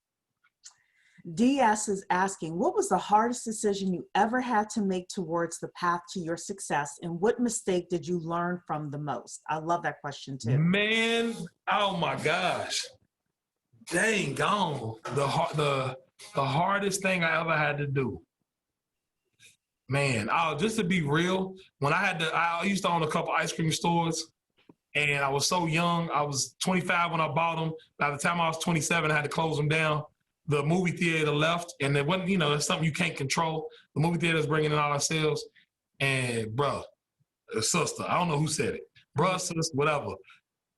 DS is asking, what was the hardest decision you ever had to make towards the path to your success, and what mistake did you learn from the most? I love that question too. Man, oh my gosh. Dang gone. The hardest thing I ever had to do. Man, just to be real, when I used to own a couple ice cream stores, and I was so young. I was 25 when I bought them. By the time I was 27, I had to close them down. The movie theater left, and it wasn't, it's something you can't control. The movie theater is bringing in all our sales, and bruh, sister, I don't know who said it, bruh, sister, whatever.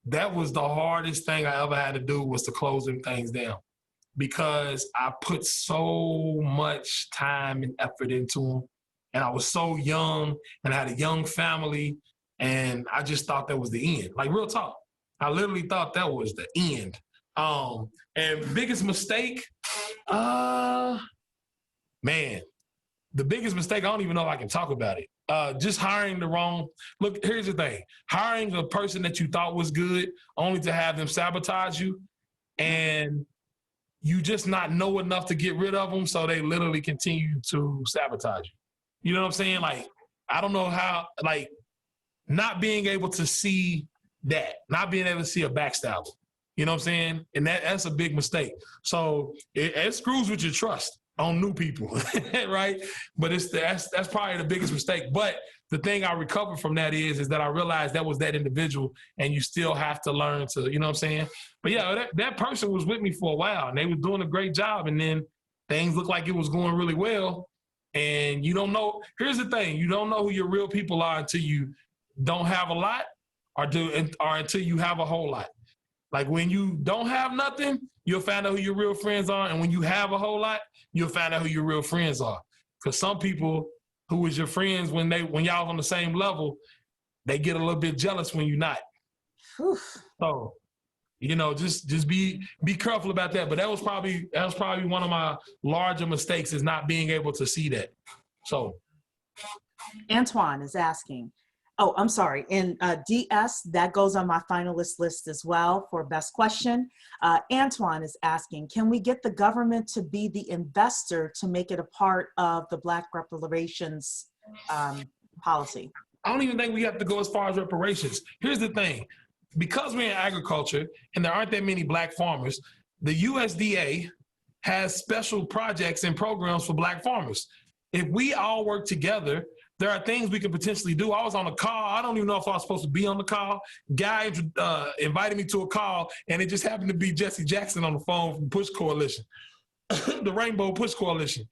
That was the hardest thing I ever had to do, was to close them things down, because I put so much time and effort into them, and I was so young, and I had a young family, and I just thought that was the end. Like, real talk. I literally thought that was the end. And biggest mistake, the biggest mistake, I don't even know if I can talk about it. Just hiring look, here's the thing. Hiring a person that you thought was good only to have them sabotage you, and you just not know enough to get rid of them, so they literally continue to sabotage you. You know what I'm saying? Like, I don't know how, like, not being able to see that, not being able to see a backstabber. You know what I'm saying? And that's a big mistake. So it screws with your trust on new people, right? But that's probably the biggest mistake. But the thing I recovered from that is that I realized that was that individual, and you still have to learn to, you know what I'm saying? But yeah, that person was with me for a while, and they were doing a great job, and then things looked like it was going really well, and you don't know. Here's the thing. You don't know who your real people are until you don't have a lot, or until you have a whole lot. Like, when you don't have nothing, you'll find out who your real friends are. And when you have a whole lot, you'll find out who your real friends are. Because some people who was your friends when y'all on the same level, they get a little bit jealous when you're not. Whew. So, just be careful about that. But that was probably one of my larger mistakes, is not being able to see that. So Antoine is asking, oh, I'm sorry. And DS, that goes on my finalist list as well for best question. Antoine is asking, can we get the government to be the investor to make it a part of the Black reparations policy? I don't even think we have to go as far as reparations. Here's the thing. Because we're in agriculture and there aren't that many Black farmers, the USDA has special projects and programs for Black farmers. If we all work together, there are things we can potentially do. I was on a call. I don't even know if I was supposed to be on the call. Guy invited me to a call, and it just happened to be Jesse Jackson on the phone from Push Coalition, the Rainbow Push Coalition.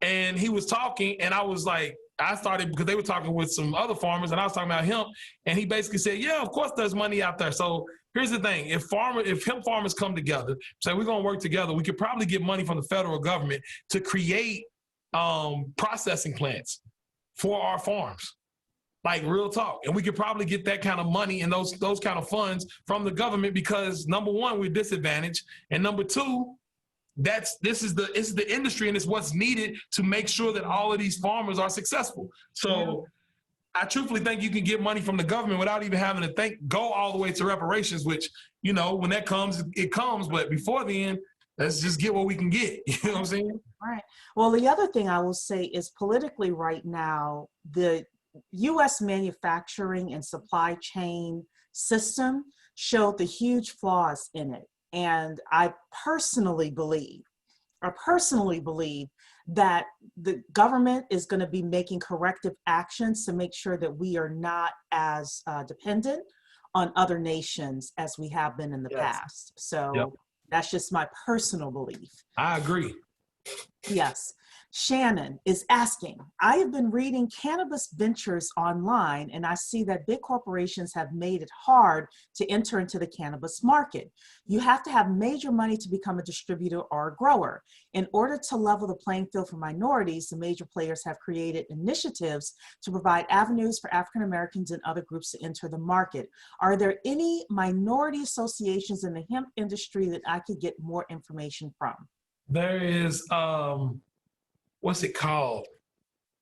And he was talking, and I was like, I started, because they were talking with some other farmers, and I was talking about hemp, and he basically said, yeah, of course there's money out there. So here's the thing. If hemp farmers come together, say we're going to work together, we could probably get money from the federal government to create processing plants for our farms, like, real talk. And we could probably get that kind of money and those kind of funds from the government, because number one, we're disadvantaged, and number two, this is the industry, and it's what's needed to make sure that all of these farmers are successful. So I truthfully think you can get money from the government without even having to go all the way to reparations, which, when that comes, it comes. But before then, let's just get what we can get. You know what I'm saying? Right. Well, the other thing I will say is, politically right now, the U.S. manufacturing and supply chain system showed the huge flaws in it. And I personally believe that the government is going to be making corrective actions to make sure that we are not as dependent on other nations as we have been in the past. So that's just my personal belief. I agree. Yes. Shannon is asking, I have been reading cannabis ventures online and I see that big corporations have made it hard to enter into the cannabis market. You have to have major money to become a distributor or a grower. In order to level the playing field for minorities, the major players have created initiatives to provide avenues for African Americans and other groups to enter the market. Are there any minority associations in the hemp industry that I could get more information from? There is, what's it called?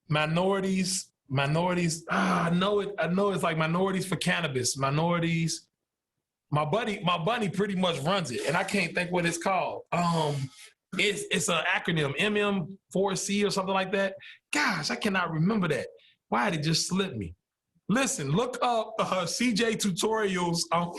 Minorities. I know it's like Minorities for Cannabis. Minorities. My buddy pretty much runs it, and I can't think what it's called. It's an acronym, MM4C or something like that. Gosh, I cannot remember that. Why did it just slip me? Listen, look up CJ Tutorials on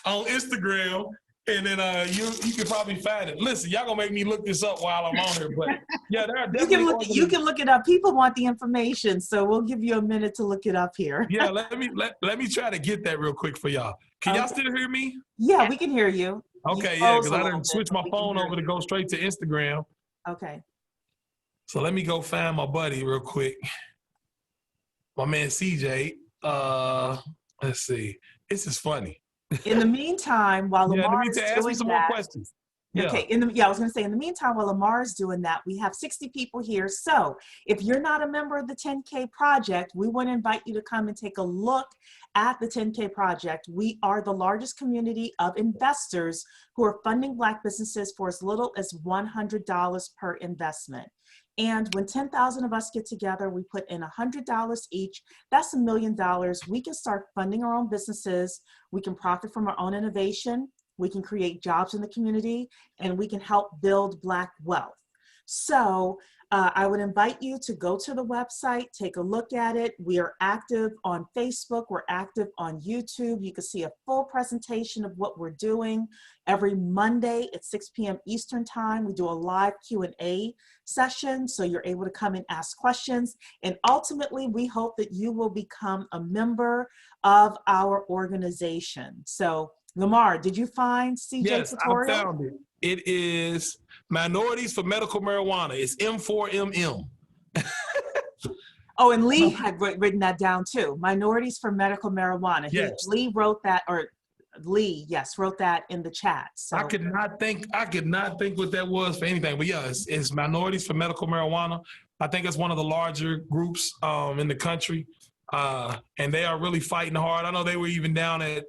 on Instagram. And then you can probably find it. Listen, y'all gonna make me look this up while I'm on here, but yeah, there are definitely you can look it up. People want the information, so we'll give you a minute to look it up here. Yeah, let me try to get that real quick for y'all. Can y'all still hear me? Yeah, we can hear you. Okay, yeah, because I didn't switch my phone over to go straight to Instagram. Okay. So let me go find my buddy real quick. My man CJ. Let's see. This is funny. In the meantime, while Lamar is ask me some more questions. Yeah. Okay, I was gonna say, in the meantime, while Lamar is doing that, we have 60 people here. So if you're not a member of the 10K Project, we want to invite you to come and take a look at the 10K Project. We are the largest community of investors who are funding Black businesses for as little as $100 per investment. And when 10,000 of us get together, we put in $100 each. That's $1 million. We can start funding our own businesses. We can profit from our own innovation. We can create jobs in the community, and we can help build Black wealth. So I would invite you to go to the website, take a look at it. We are active on Facebook. We're active on YouTube. You can see a full presentation of what we're doing. Every Monday at 6 p.m. Eastern Time, we do a live Q&A session, so you're able to come and ask questions. And ultimately, we hope that you will become a member of our organization. So Lamar, did you find CJ Tutorial? Yes, I found it. It is Minorities for Medical Marijuana. It's M4MM. Oh, and Lee had written that down too. Minorities for Medical Marijuana. Yes. Lee wrote that, or Lee, yes, wrote that in the chat. So I could not think what that was for anything. But yeah, it's Minorities for Medical Marijuana. I think it's one of the larger groups in the country. And they are really fighting hard. I know they were even down at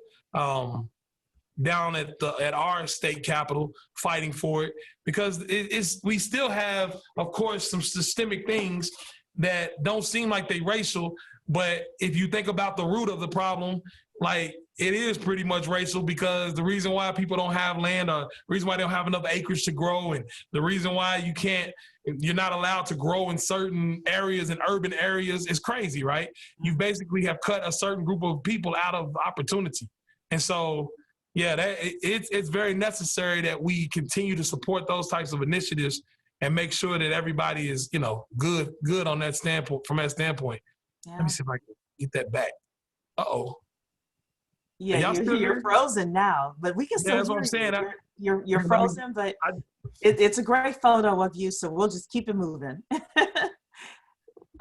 our state capitol fighting for it, because we still have, of course, some systemic things that don't seem like they racial, but if you think about the root of the problem, like, it is pretty much racial, because the reason why people don't have land, or the reason why they don't have enough acreage to grow, and the reason why you're not allowed to grow in certain areas, in urban areas, is crazy, right? You basically have cut a certain group of people out of opportunity. And so, yeah, it's very necessary that we continue to support those types of initiatives and make sure that everybody is, good on that standpoint, from that standpoint. yeah. Let me see if I can get that back. Uh-oh. Yeah, you're frozen now, but we can still that's what I'm saying. You're frozen, but it's a great photo of you, so we'll just keep it moving.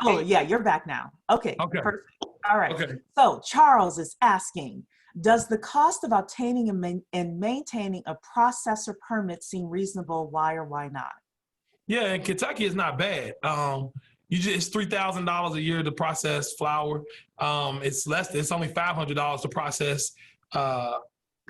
Oh, yeah, you're back now. Okay, perfect. All right. Okay. So Charles is asking, does the cost of obtaining and maintaining a processor permit seem reasonable? Why or why not? Yeah, in Kentucky, it's not bad. It's $3,000 a year to process flour. It's only $500 to process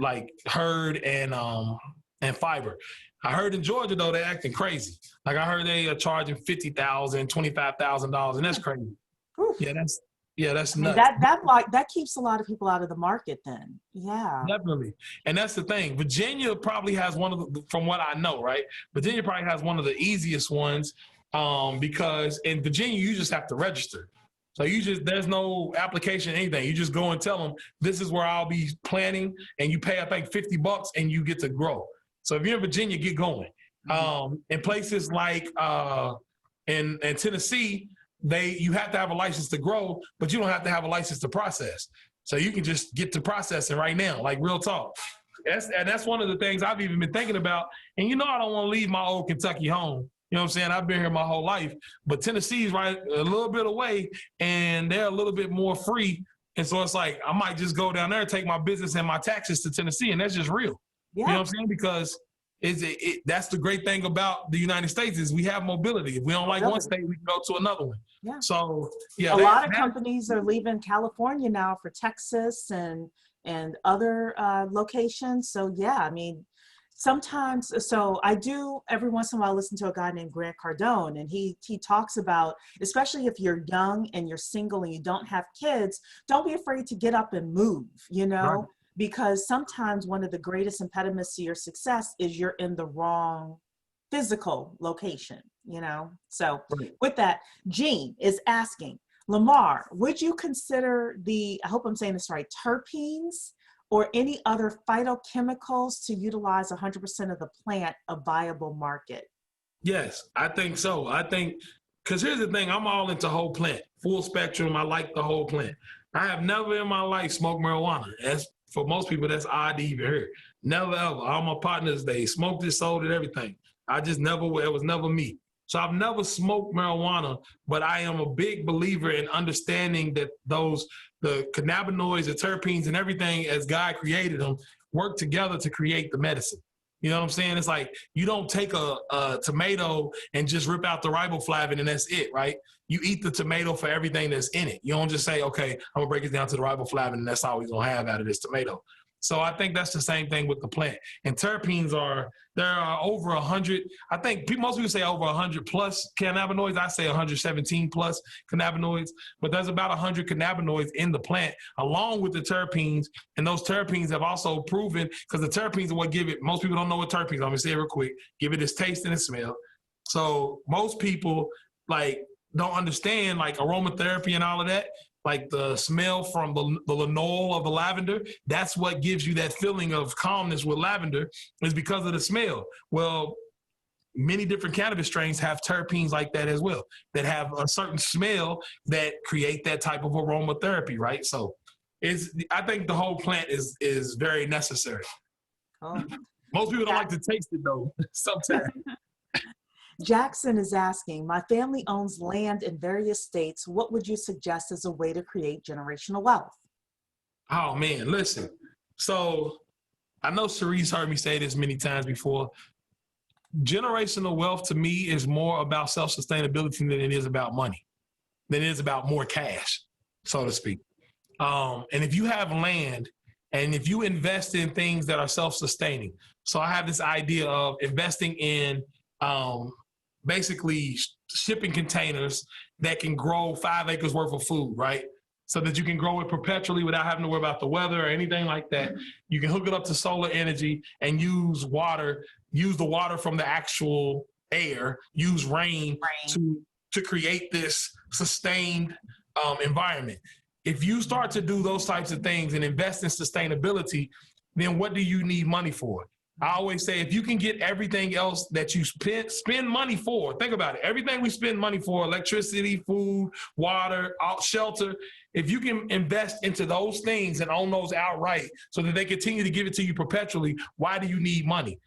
like herd and fiber. I heard in Georgia though, they're acting crazy. Like, I heard they are charging $50,000, $25,000, and that's crazy. Oof. That's nuts. That keeps a lot of people out of the market then. Yeah. Definitely. And that's the thing. Virginia probably has from what I know, right? Virginia probably has one of the easiest ones, because in Virginia, you just have to register. So there's no application, anything. You just go and tell them, this is where I'll be planting, and you pay, I think, $50 and you get to grow. So if you're in Virginia, get going. In places like in Tennessee, you have to have a license to grow, but you don't have to have a license to process. So you can just get to processing right now, like real talk. That's one of the things I've even been thinking about. And I don't want to leave my old Kentucky home. You know what I'm saying? I've been here my whole life, but Tennessee's right a little bit away, and they're a little bit more free. And so it's like, I might just go down there and take my business and my taxes to Tennessee, and that's just real. Yeah. You know what I'm saying? Because that's the great thing about the United States is we have mobility. If we don't like one state, we can go to another one. Yeah. So yeah, a lot of companies are leaving California now for Texas and other locations. So yeah, I mean, sometimes, so I do every once in a while listen to a guy named Grant Cardone, and he talks about, especially if you're young and you're single and you don't have kids, don't be afraid to get up and move, right. Because sometimes one of the greatest impediments to your success is you're in the wrong physical location, So right. With that, Jean is asking, Lamar, would you consider I hope I'm saying this right, terpenes or any other phytochemicals to utilize 100% of the plant a viable market? Yes, I think so. Because here's the thing, I'm all into whole plant, full spectrum. I like the whole plant. I have never in my life smoked marijuana. For most people, that's odd to even hear. Never, ever. All my partners, they smoked it, sold it, everything. It was never me. So I've never smoked marijuana, but I am a big believer in understanding that the cannabinoids, the terpenes, and everything as God created them work together to create the medicine. You know what I'm saying? It's like you don't take a tomato and just rip out the riboflavin and that's it, right? You eat the tomato for everything that's in it. You don't just say, okay, I'm gonna break it down to the riboflavin and that's all we're gonna have out of this tomato. So I think that's the same thing with the plant. And terpenes there are over 100, I think most people say over 100 plus cannabinoids. I say 117 plus cannabinoids, but there's about 100 cannabinoids in the plant along with the terpenes. And those terpenes have also proven, because the terpenes are what give it, most people don't know what terpenes are. I'm gonna say it real quick, give it its taste and its smell. So most people don't understand aromatherapy and all of that. Like the smell from the linalool of the lavender, that's what gives you that feeling of calmness with lavender, is because of the smell. Well, many different cannabis strains have terpenes like that as well, that have a certain smell that create that type of aromatherapy, right? So I think the whole plant is very necessary. Oh. Most people don't like to taste it though, sometimes. Jackson is asking, my family owns land in various states. What would you suggest as a way to create generational wealth? Oh man, listen. So I know Cerise heard me say this many times before. Generational wealth to me is more about self-sustainability than it is about money, than it is about more cash, so to speak. And if you have land and if you invest in things that are self-sustaining, so I have this idea of investing in basically shipping containers that can grow 5 acres worth of food, right? So that you can grow it perpetually without having to worry about the weather or anything like that. You can hook it up to solar energy and use the water from the actual air, use rain. To create this sustained environment. If you start to do those types of things and invest in sustainability, then what do you need money for? I always say, if you can get everything else that you spend money for, think about it. Everything we spend money for, electricity, food, water, shelter, if you can invest into those things and own those outright so that they continue to give it to you perpetually, why do you need money?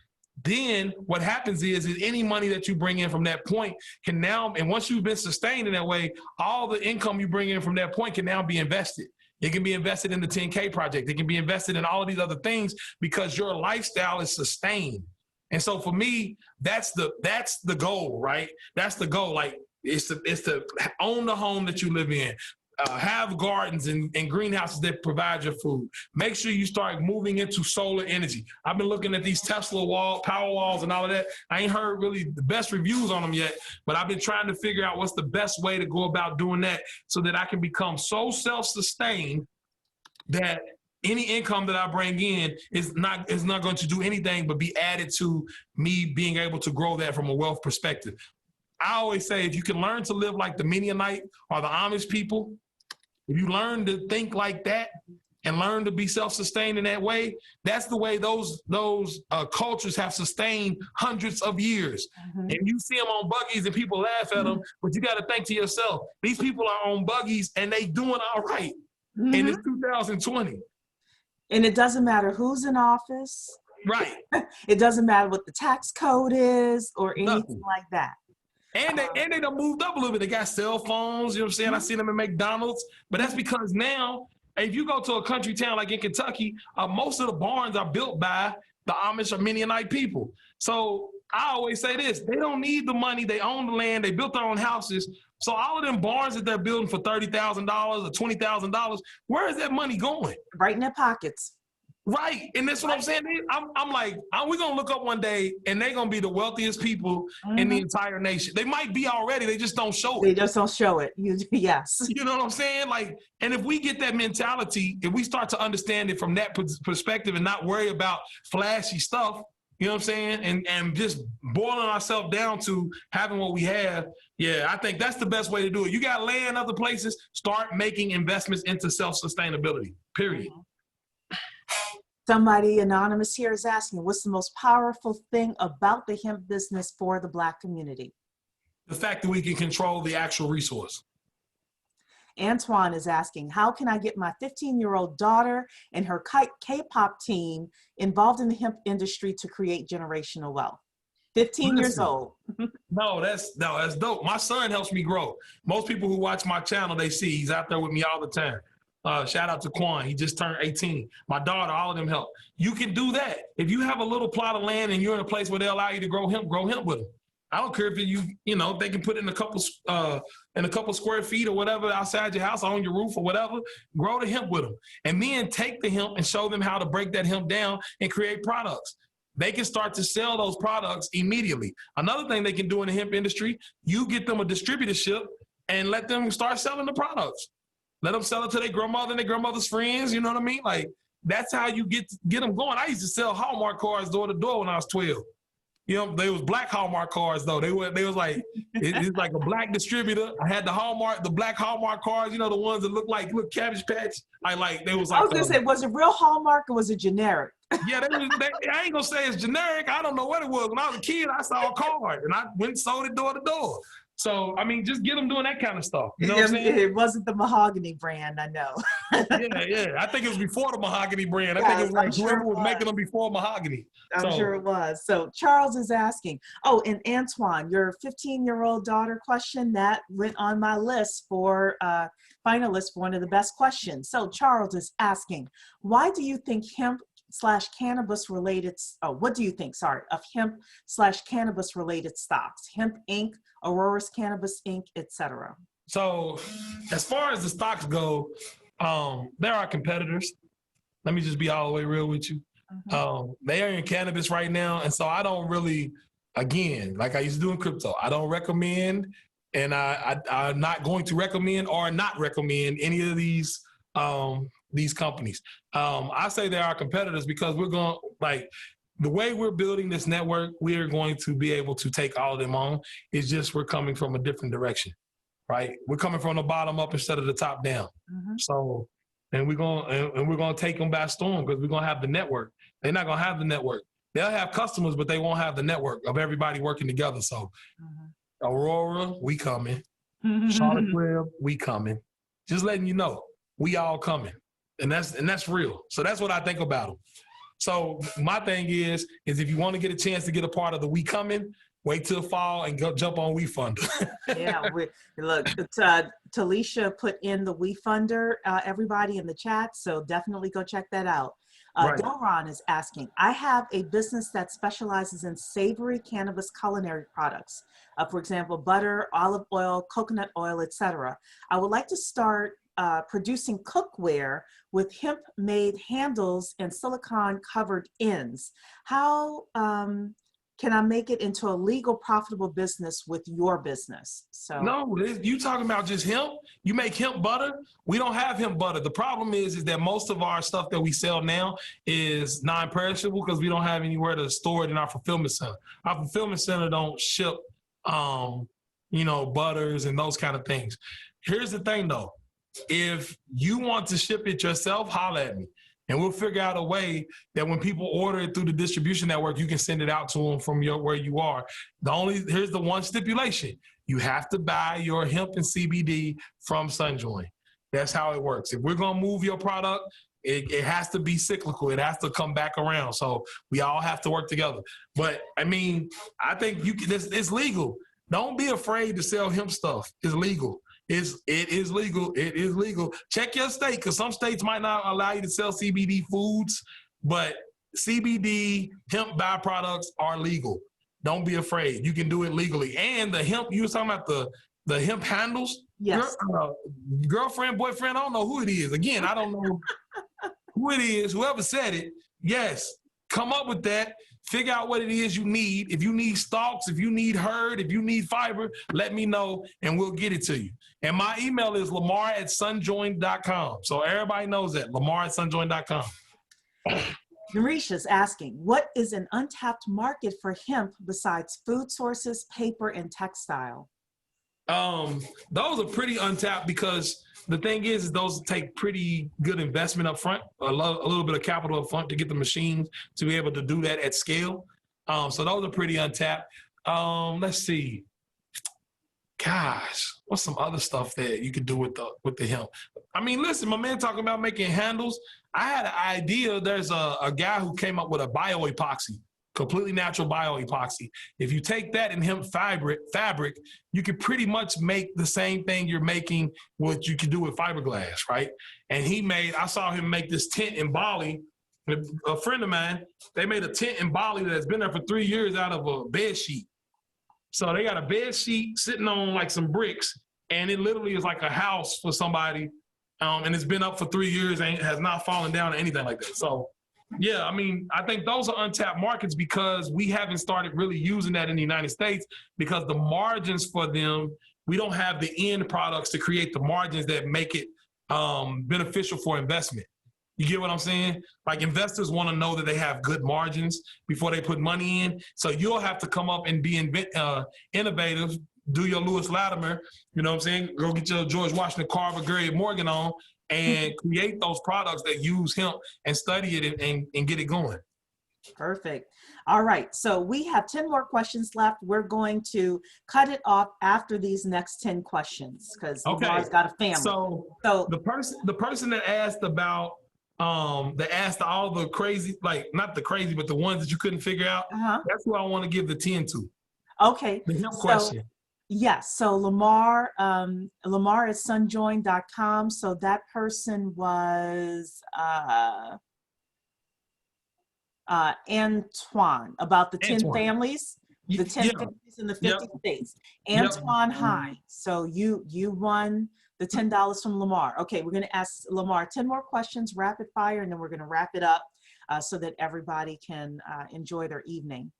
Then what happens is any money that you bring in from that point can now, and once you've been sustained in that way, all the income you bring in from that point can now be invested. It can be invested in the 10K project. It can be invested in all of these other things because your lifestyle is sustained. And so for me, that's the goal, right? That's the goal. Like it's to own the home that you live in. Have gardens and greenhouses that provide your food. Make sure you start moving into solar energy. I've been looking at these Tesla power walls and all of that. I ain't heard really the best reviews on them yet, but I've been trying to figure out what's the best way to go about doing that so that I can become so self-sustained that any income that I bring in is not going to do anything but be added to me being able to grow that from a wealth perspective. I always say, if you can learn to live like the Mennonite or the Amish people, if you learn to think like that and learn to be self-sustained in that way, that's the way those cultures have sustained hundreds of years. Mm-hmm. And you see them on buggies and people laugh at them, but you got to think to yourself, these people are on buggies and they doing all right. Mm-hmm. And it's 2020. And it doesn't matter who's in office. Right. It doesn't matter what the tax code is or anything Nothing. like that. And they done moved up a little bit. They got cell phones, you know what I'm saying? I seen them in McDonald's, but that's because now, if you go to a country town like in Kentucky, most of the barns are built by the Amish or Mennonite people. So I always say this, they don't need the money, they own the land, they built their own houses. So all of them barns that they're building for $30,000 or $20,000, where is that money going? Right in their pockets. Right, and that's what I'm saying. I'm like, we're gonna look up one day, and they're gonna be the wealthiest people in the entire nation. They might be already, they just don't show it. They just don't show it. Yes. You know what I'm saying? Like, and if we get that mentality, if we start to understand it from that perspective and not worry about flashy stuff, you know what I'm saying? And just boiling ourselves down to having what we have. Yeah, I think that's the best way to do it. You got land other places, start making investments into self-sustainability, period. Somebody anonymous here is asking, what's the most powerful thing about the hemp business for the Black community? The fact that we can control the actual resource. Antoine is asking, how can I get my 15-year-old daughter and her K-pop team involved in the hemp industry to create generational wealth? 15 years old. No, that's dope. My son helps me grow. Most people who watch my channel, they see he's out there with me all the time. Shout out to Quan. He just turned 18. My daughter, all of them help. You can do that. If you have a little plot of land and you're in a place where they allow you to grow hemp with them. I don't care if they can put it in a couple square feet or whatever outside your house, on your roof or whatever. Grow the hemp with them. And then take the hemp and show them how to break that hemp down and create products. They can start to sell those products immediately. Another thing they can do in the hemp industry, you get them a distributorship and let them start selling the products. Let them sell it to their grandmother and their grandmother's friends. You know what I mean? Like, that's how you get them going. I used to sell Hallmark cards door to door when I was 12. You know, they was black Hallmark cards though. They was like, it's like a black distributor. I had the black Hallmark cards, you know, the ones that look like Cabbage Patch. I was gonna say, was it real Hallmark or was it generic? Yeah, I ain't gonna say it's generic. I don't know what it was. When I was a kid, I saw a card and I went and sold it door to door. So, I mean, just get them doing that kind of stuff. You know what I'm saying? It wasn't the mahogany brand, I know. Yeah. I think it was before the mahogany brand. I think it was like whoever was making them before mahogany. I'm sure it was. So Charles is asking, and Antoine, your 15-year-old daughter question, that went on my list for finalists for one of the best questions. So Charles is asking, why do you think hemp/cannabis related, what do you think, of hemp/cannabis related stocks? Hemp Inc., Aurora's Cannabis Inc., etc. So as far as the stocks go, there are competitors. Let me just be all the way real with you. They are in cannabis right now. And so I don't really, again, like I used to do in crypto, I don't recommend, and I'm not going to recommend or not recommend any of these companies. I say they are competitors because we're going, like, the way we're building this network, we are going to be able to take all of them on. It's just we're coming from a different direction, right? We're coming from the bottom up instead of the top down. So, and we're gonna take them by storm because we're gonna have the network. They're not gonna have the network. They'll have customers, but they won't have the network of everybody working together. So, Aurora, we coming. Charlottesville, we coming. Just letting you know, we all coming, and that's real. So that's what I think about them. So my thing is if you want to get a chance to get a part of the We Coming, wait till fall and go jump on WeFunder. Yeah, look, Talisha put in the WeFunder, everybody in the chat, so definitely go check that out. Right. Doron is asking, I have a business that specializes in savory cannabis culinary products. For example, butter, olive oil, coconut oil, etc. I would like to start producing cookware with hemp-made handles and silicone-covered ends. How can I make it into a legal, profitable business with your business? So no, you talking about just hemp? You make hemp butter? We don't have hemp butter. The problem is that most of our stuff that we sell now is non-perishable because we don't have anywhere to store it in our fulfillment center. Our fulfillment center don't ship butters and those kind of things. Here's the thing though. If you want to ship it yourself, holler at me. And we'll figure out a way that when people order it through the distribution network, you can send it out to them from where you are. Here's the one stipulation. You have to buy your hemp and CBD from Sunjoined. That's how it works. If we're going to move your product, it has to be cyclical. It has to come back around. So we all have to work together. But I mean, I think it's legal. Don't be afraid to sell hemp stuff. It's legal. It is legal. It is legal. Check your state, because some states might not allow you to sell CBD foods, but CBD hemp byproducts are legal. Don't be afraid. You can do it legally. And the hemp, you were talking about the hemp handles. Yes. Girlfriend, boyfriend, I don't know who it is. Again, I don't know who it is. Whoever said it, yes. Come up with that. Figure out what it is you need. If you need stalks, if you need hurd, if you need fiber, let me know and we'll get it to you. And my email is lamar@sunjoined.com. So everybody knows that, lamar@sunjoined.com. Marisha's asking, what is an untapped market for hemp besides food sources, paper, and textile? Those are pretty untapped because the thing is those take pretty good investment up front, a little bit of capital up front to get the machines to be able to do that at scale. So those are pretty untapped. Let's see. Gosh, what's some other stuff that you could do with the hemp? I mean, listen, my man talking about making handles. I had an idea. There's a guy who came up with a bioepoxy, completely natural bioepoxy. If you take that and hemp fabric, you could pretty much make the same thing you're making what you could do with fiberglass, right? And I saw him make this tent in Bali. A friend of mine, they made a tent in Bali that's been there for 3 years out of a bed sheet. So they got a bed sheet sitting on like some bricks, and it literally is like a house for somebody. And it's been up for 3 years and has not fallen down or anything like that. So yeah, I mean, I think those are untapped markets because we haven't started really using that in the United States because the margins for them, we don't have the end products to create the margins that make it beneficial for investment. You get what I'm saying? Like investors want to know that they have good margins before they put money in. So you'll have to come up and be innovative, do your Lewis Latimer, you know what I'm saying? Go get your George Washington Carver, Gary Morgan on and create those products that use hemp and study it and get it going. Perfect. All right, so we have 10 more questions left. We're going to cut it off after these next 10 questions because Lamar's got a family. So the person that asked about that asked all the crazy, like not the crazy, but the ones that you couldn't figure out, that's who I want to give the 10 to. Okay. The hemp question. Yes, so Lamar, Lamar@sunjoined.com. So that person was Antoine, about the 10 families, the 10 families in the 50 states. Antoine High. So you won the $10 from Lamar. Okay, we're going to ask Lamar 10 more questions, rapid fire, and then we're going to wrap it up so that everybody can enjoy their evening.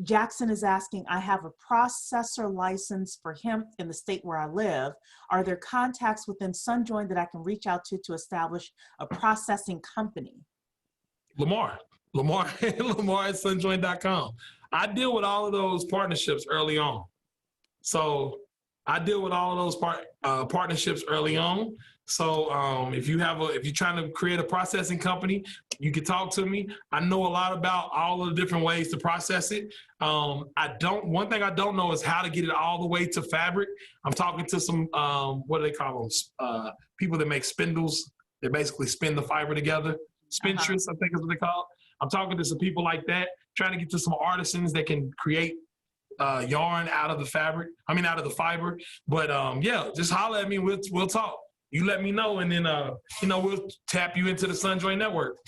Jackson is asking, I have a processor license for hemp in the state where I live. Are there contacts within Sunjoined that I can reach out to establish a processing company? Lamar @sunjoined.com. I deal with all of those partnerships early on. So I deal with all of those partnerships early on. So if you're trying to create a processing company, you can talk to me. I know a lot about all of the different ways to process it. One thing I don't know is how to get it all the way to fabric. I'm talking to some, what do they call them? People that make spindles. They basically spin the fiber together. Spinstress, I think is what they call it. I'm talking to some people like that, trying to get to some artisans that can create yarn out of the fiber. But yeah, just holler at me. We'll talk. You let me know, and then we'll tap you into the Sunjoined network.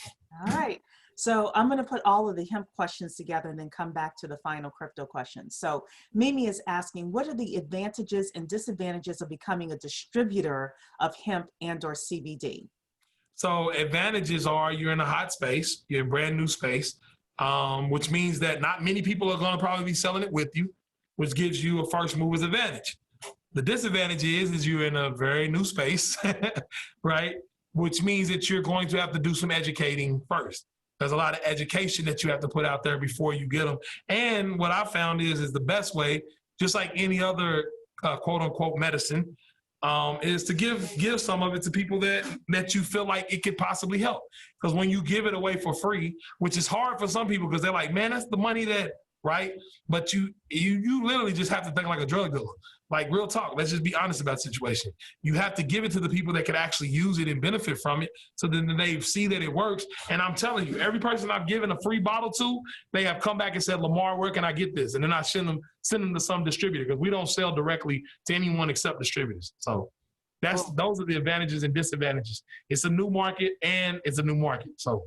All right. So I'm going to put all of the hemp questions together and then come back to the final crypto questions. So Mimi is asking, what are the advantages and disadvantages of becoming a distributor of hemp and/or CBD? So advantages are you're in a hot space, you're in a brand new space, which means that not many people are going to probably be selling it with you, which gives you a first mover's advantage. The disadvantage is you're in a very new space, right? Which means that you're going to have to do some educating first. There's a lot of education that you have to put out there before you get them. And what I found is the best way, just like any other quote unquote medicine, is to give some of it to people that you feel like it could possibly help. Because when you give it away for free, which is hard for some people because they're like, man, that's the money that, right? But you literally just have to think like a drug dealer. Like, real talk, let's just be honest about the situation. You have to give it to the people that could actually use it and benefit from it, so then they see that it works. And I'm telling you, every person I've given a free bottle to, they have come back and said, Lamar, where can I get this? And then I send them to some distributor, because we don't sell directly to anyone except distributors. So those are the advantages and disadvantages. It's a new market, and it's a new market. So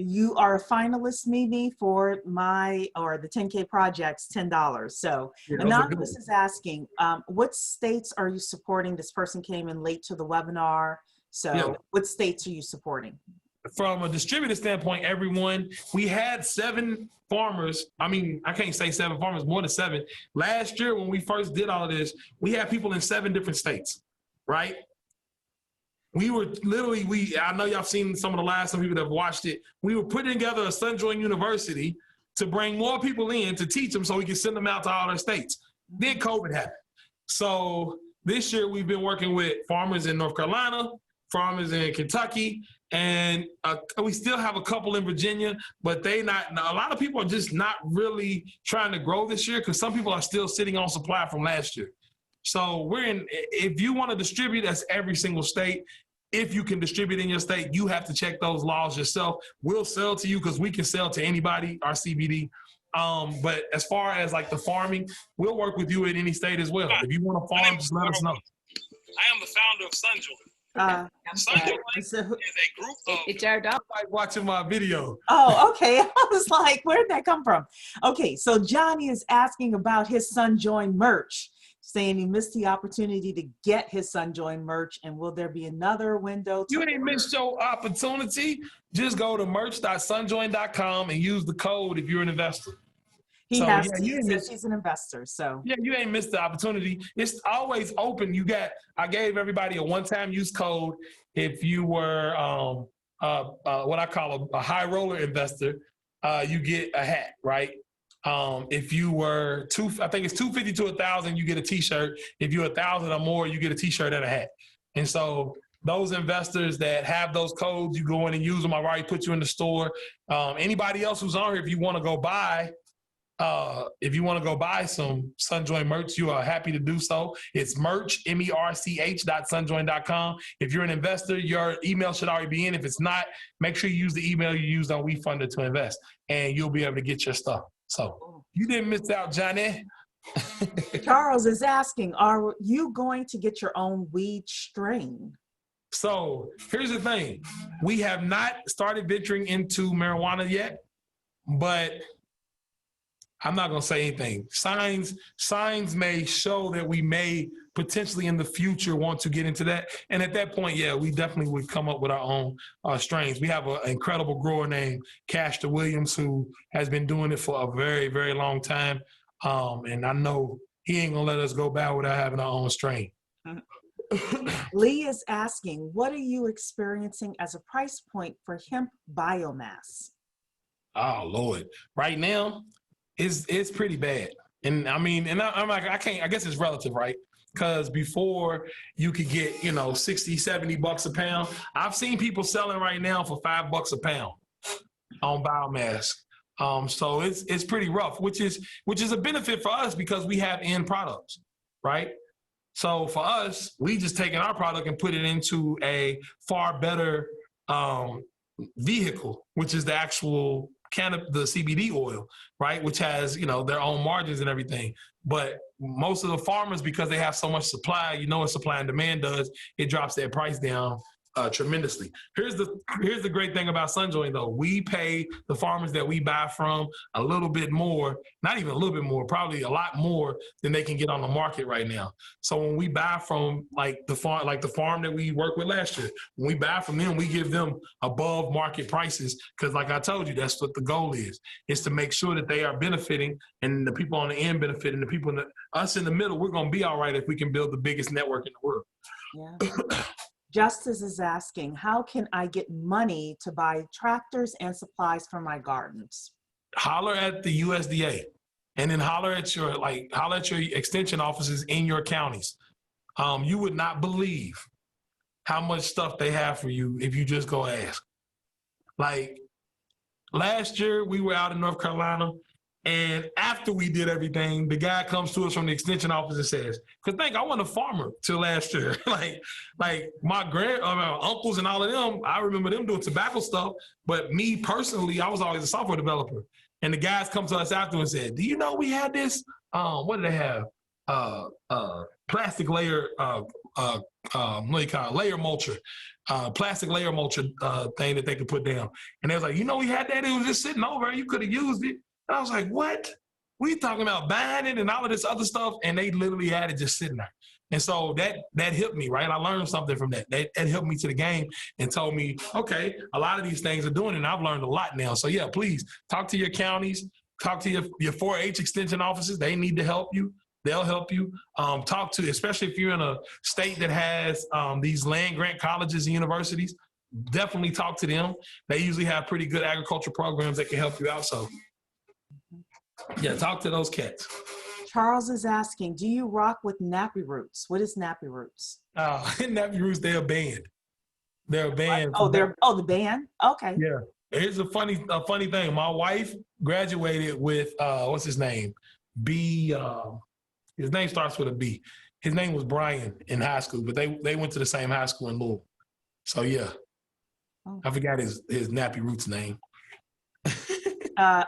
you are a finalist, Mimi, for the 10K Project's $10. So yeah, Anonymous is asking, what states are you supporting? This person came in late to the webinar. So what states are you supporting? From a distributor standpoint, we had 7 farmers. I mean, I can't say 7 farmers, more than 7. Last year, when we first did all of this, we had people in 7 different states, right? We were literally, I know y'all seen some of the lives, some people that have watched it. We were putting together a Sunjoined University to bring more people in to teach them so we could send them out to all their states. Then COVID happened. So this year we've been working with farmers in North Carolina, farmers in Kentucky, and we still have a couple in Virginia, but a lot of people are just not really trying to grow this year because some people are still sitting on supply from last year. So if you want to distribute, that's every single state. If you can distribute in your state, you have to check those laws yourself. We'll sell to you because we can sell to anybody, our CBD. But as far as like the farming, we'll work with you in any state as well. If you want to farm, just let us know. I am the founder of Sunjoined. Sunjoined is a group of... It's our dog. Like watching my video. Oh, okay. I was like, where did that come from? Okay, so Johnny is asking about his Sunjoined merch, saying he missed the opportunity to get his Sunjoined merch, and will there be another window? You ain't missed your opportunity. Just go to merch.Sunjoined.com and use the code if you're an investor. He says he's an investor, so. Yeah, you ain't missed the opportunity. It's always open. I gave everybody a one-time use code. If you were what I call a high roller investor, you get a hat, right? If you were I think it's $250 to $1,000, you get a t-shirt. If you're $1,000 or more, you get a t-shirt and a hat. And so those investors that have those codes, you go in and use them. I've already put you in the store. Anybody else who's on here, if you want to go buy some Sunjoined merch, you are happy to do so. It's merch, merch.Sunjoined.com. If you're an investor, your email should already be in. If it's not, make sure you use the email you used on WeFunded to invest, and you'll be able to get your stuff. So you didn't miss out, Johnny. Charles is asking, are you going to get your own weed strain? So here's the thing. We have not started venturing into marijuana yet, but I'm not going to say anything. Signs may show that we may potentially in the future want to get into that. And at that point, yeah, we definitely would come up with our own strains. We have an incredible grower named Caster Williams who has been doing it for a very, very long time. And I know he ain't going to let us go by without having our own strain. Lee is asking, what are you experiencing as a price point for hemp biomass? Oh, Lord. Right now, it's pretty bad. And I mean, and I'm like, I guess it's relative, right? Because before you could get, $60, $70 a pound. I've seen people selling right now for $5 a pound on biomass. So it's pretty rough, which is a benefit for us because we have end products, right? So for us, we just taken our product and put it into a far better vehicle, which is the actual the CBD oil, right? Which has, their own margins and everything. But most of the farmers, because they have so much supply, what supply and demand does, it drops their price down tremendously. Here's the great thing about Sunjoined though. We pay the farmers that we buy from a little bit more, not even a little bit more, probably a lot more than they can get on the market right now. So when we buy from the farm that we worked with last year, when we buy from them, we give them above market prices because like I told you, that's what the goal is to make sure that they are benefiting and the people on the end benefit and the people us in the middle, we're going to be all right if we can build the biggest network in the world. Yeah. Justice is asking, how can I get money to buy tractors and supplies for my gardens? Holler at the USDA and then holler at your extension offices in your counties. You would not believe how much stuff they have for you if you just go ask. Like last year, we were out in North Carolina, and after we did everything, the guy comes to us from the extension office and says, "Cause I wasn't a farmer till last year. like my uncles and all of them, I remember them doing tobacco stuff. But me personally, I was always a software developer. And the guys come to us after and said, "Do you know we had this? What did they have? Plastic layer, what do you call it? Layer mulcher, plastic layer mulcher thing that they could put down." And they was like, "You know, we had that. It was just sitting over. You could have used it." And I was like, "What? We talking about buying it and all of this other stuff?" And they literally had it just sitting there. And so that helped me, right? I learned something from that. That helped me to the game and told me, okay, a lot of these things are doing it, and I've learned a lot now. So yeah, please talk to your counties, talk to your 4-H extension offices. They need to help you. They'll help you. Talk to, especially if you're in a state that has these land grant colleges and universities, definitely talk to them. They usually have pretty good agriculture programs that can help you out. So yeah, talk to those cats. Charles is asking, do you rock with Nappy Roots? What is Nappy Roots? Nappy Roots, they're a band. They're a band. The band? Okay. Yeah. Here's a funny thing. My wife graduated with, what's his name? His name starts with a B. His name was Brian in high school, but they went to the same high school in Louisville. So yeah. Oh. I forgot his Nappy Roots name.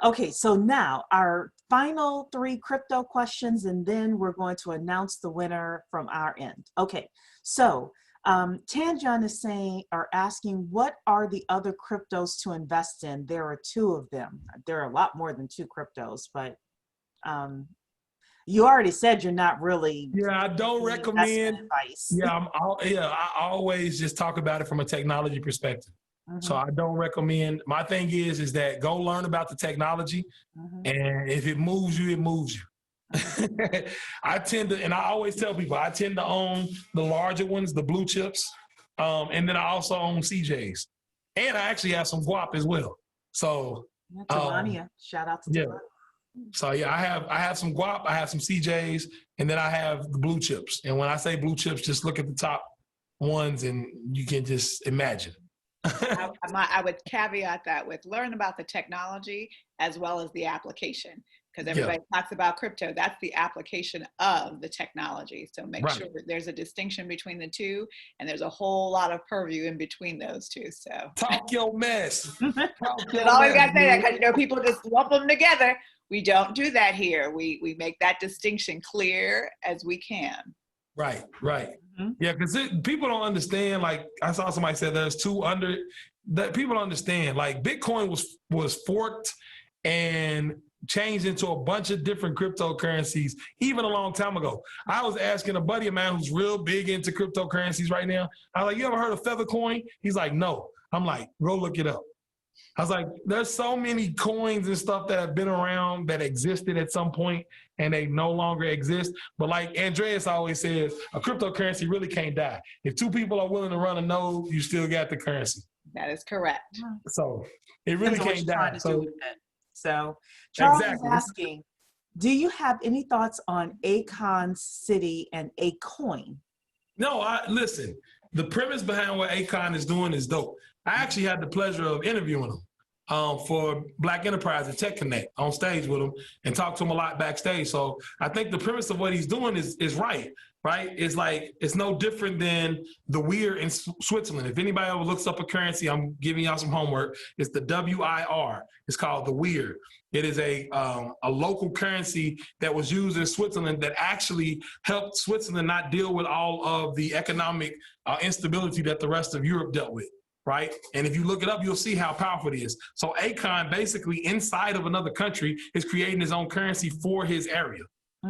Okay, so now our final 3 crypto questions, and then we're going to announce the winner from our end. Okay, so Tanjan is asking, what are the other cryptos to invest in? There are 2 of them. There are a lot more than 2 cryptos, but you already said you're not really. Yeah, I don't recommend advice. I always just talk about it from a technology perspective. Mm-hmm. So I don't recommend. My thing is that go learn about the technology, and if it moves you, it moves you. I always tell people, I tend to own the larger ones, the blue chips, and then I also own CJs, and I actually have some guap as well. So Tivania, shout out to Tivania. So yeah, I have some guap, I have some CJs, and then I have the blue chips. And when I say blue chips, just look at the top ones, and you can just imagine. I would caveat that with learn about the technology as well as the application, because everybody talks about crypto. That's the application of the technology. So make sure that there's a distinction between the 2, and there's a whole lot of purview in between those 2. So talk your mess. You always got to say that, because people just lump them together. We don't do that here. We make that distinction clear as we can. Right. Mm-hmm. Yeah, because people don't understand. Like I saw somebody said there's 2 under that people don't understand. Like Bitcoin was forked and changed into a bunch of different cryptocurrencies even a long time ago. I was asking a buddy of mine who's real big into cryptocurrencies right now. I was like, "You ever heard of Feathercoin?" He's like, "No." I'm like, "Go look it up." I was like, there's so many coins and stuff that have been around that existed at some point and they no longer exist. But like Andreas always says, a cryptocurrency really can't die. If 2 people are willing to run a node, you still got the currency. That is correct. So it really can't die. So Charles is asking, do you have any thoughts on Akon City and Acoin? No, listen, the premise behind what Akon is doing is dope. I actually had the pleasure of interviewing him for Black Enterprise at Tech Connect on stage with him and talked to him a lot backstage. So I think the premise of what he's doing is right? It's like, it's no different than the WER in Switzerland. If anybody ever looks up a currency, I'm giving y'all some homework. It's the WIR. It's called the WER. It is a local currency that was used in Switzerland that actually helped Switzerland not deal with all of the economic instability that the rest of Europe dealt with. Right? And if you look it up, you'll see how powerful it is. So Akon basically inside of another country is creating his own currency for his area,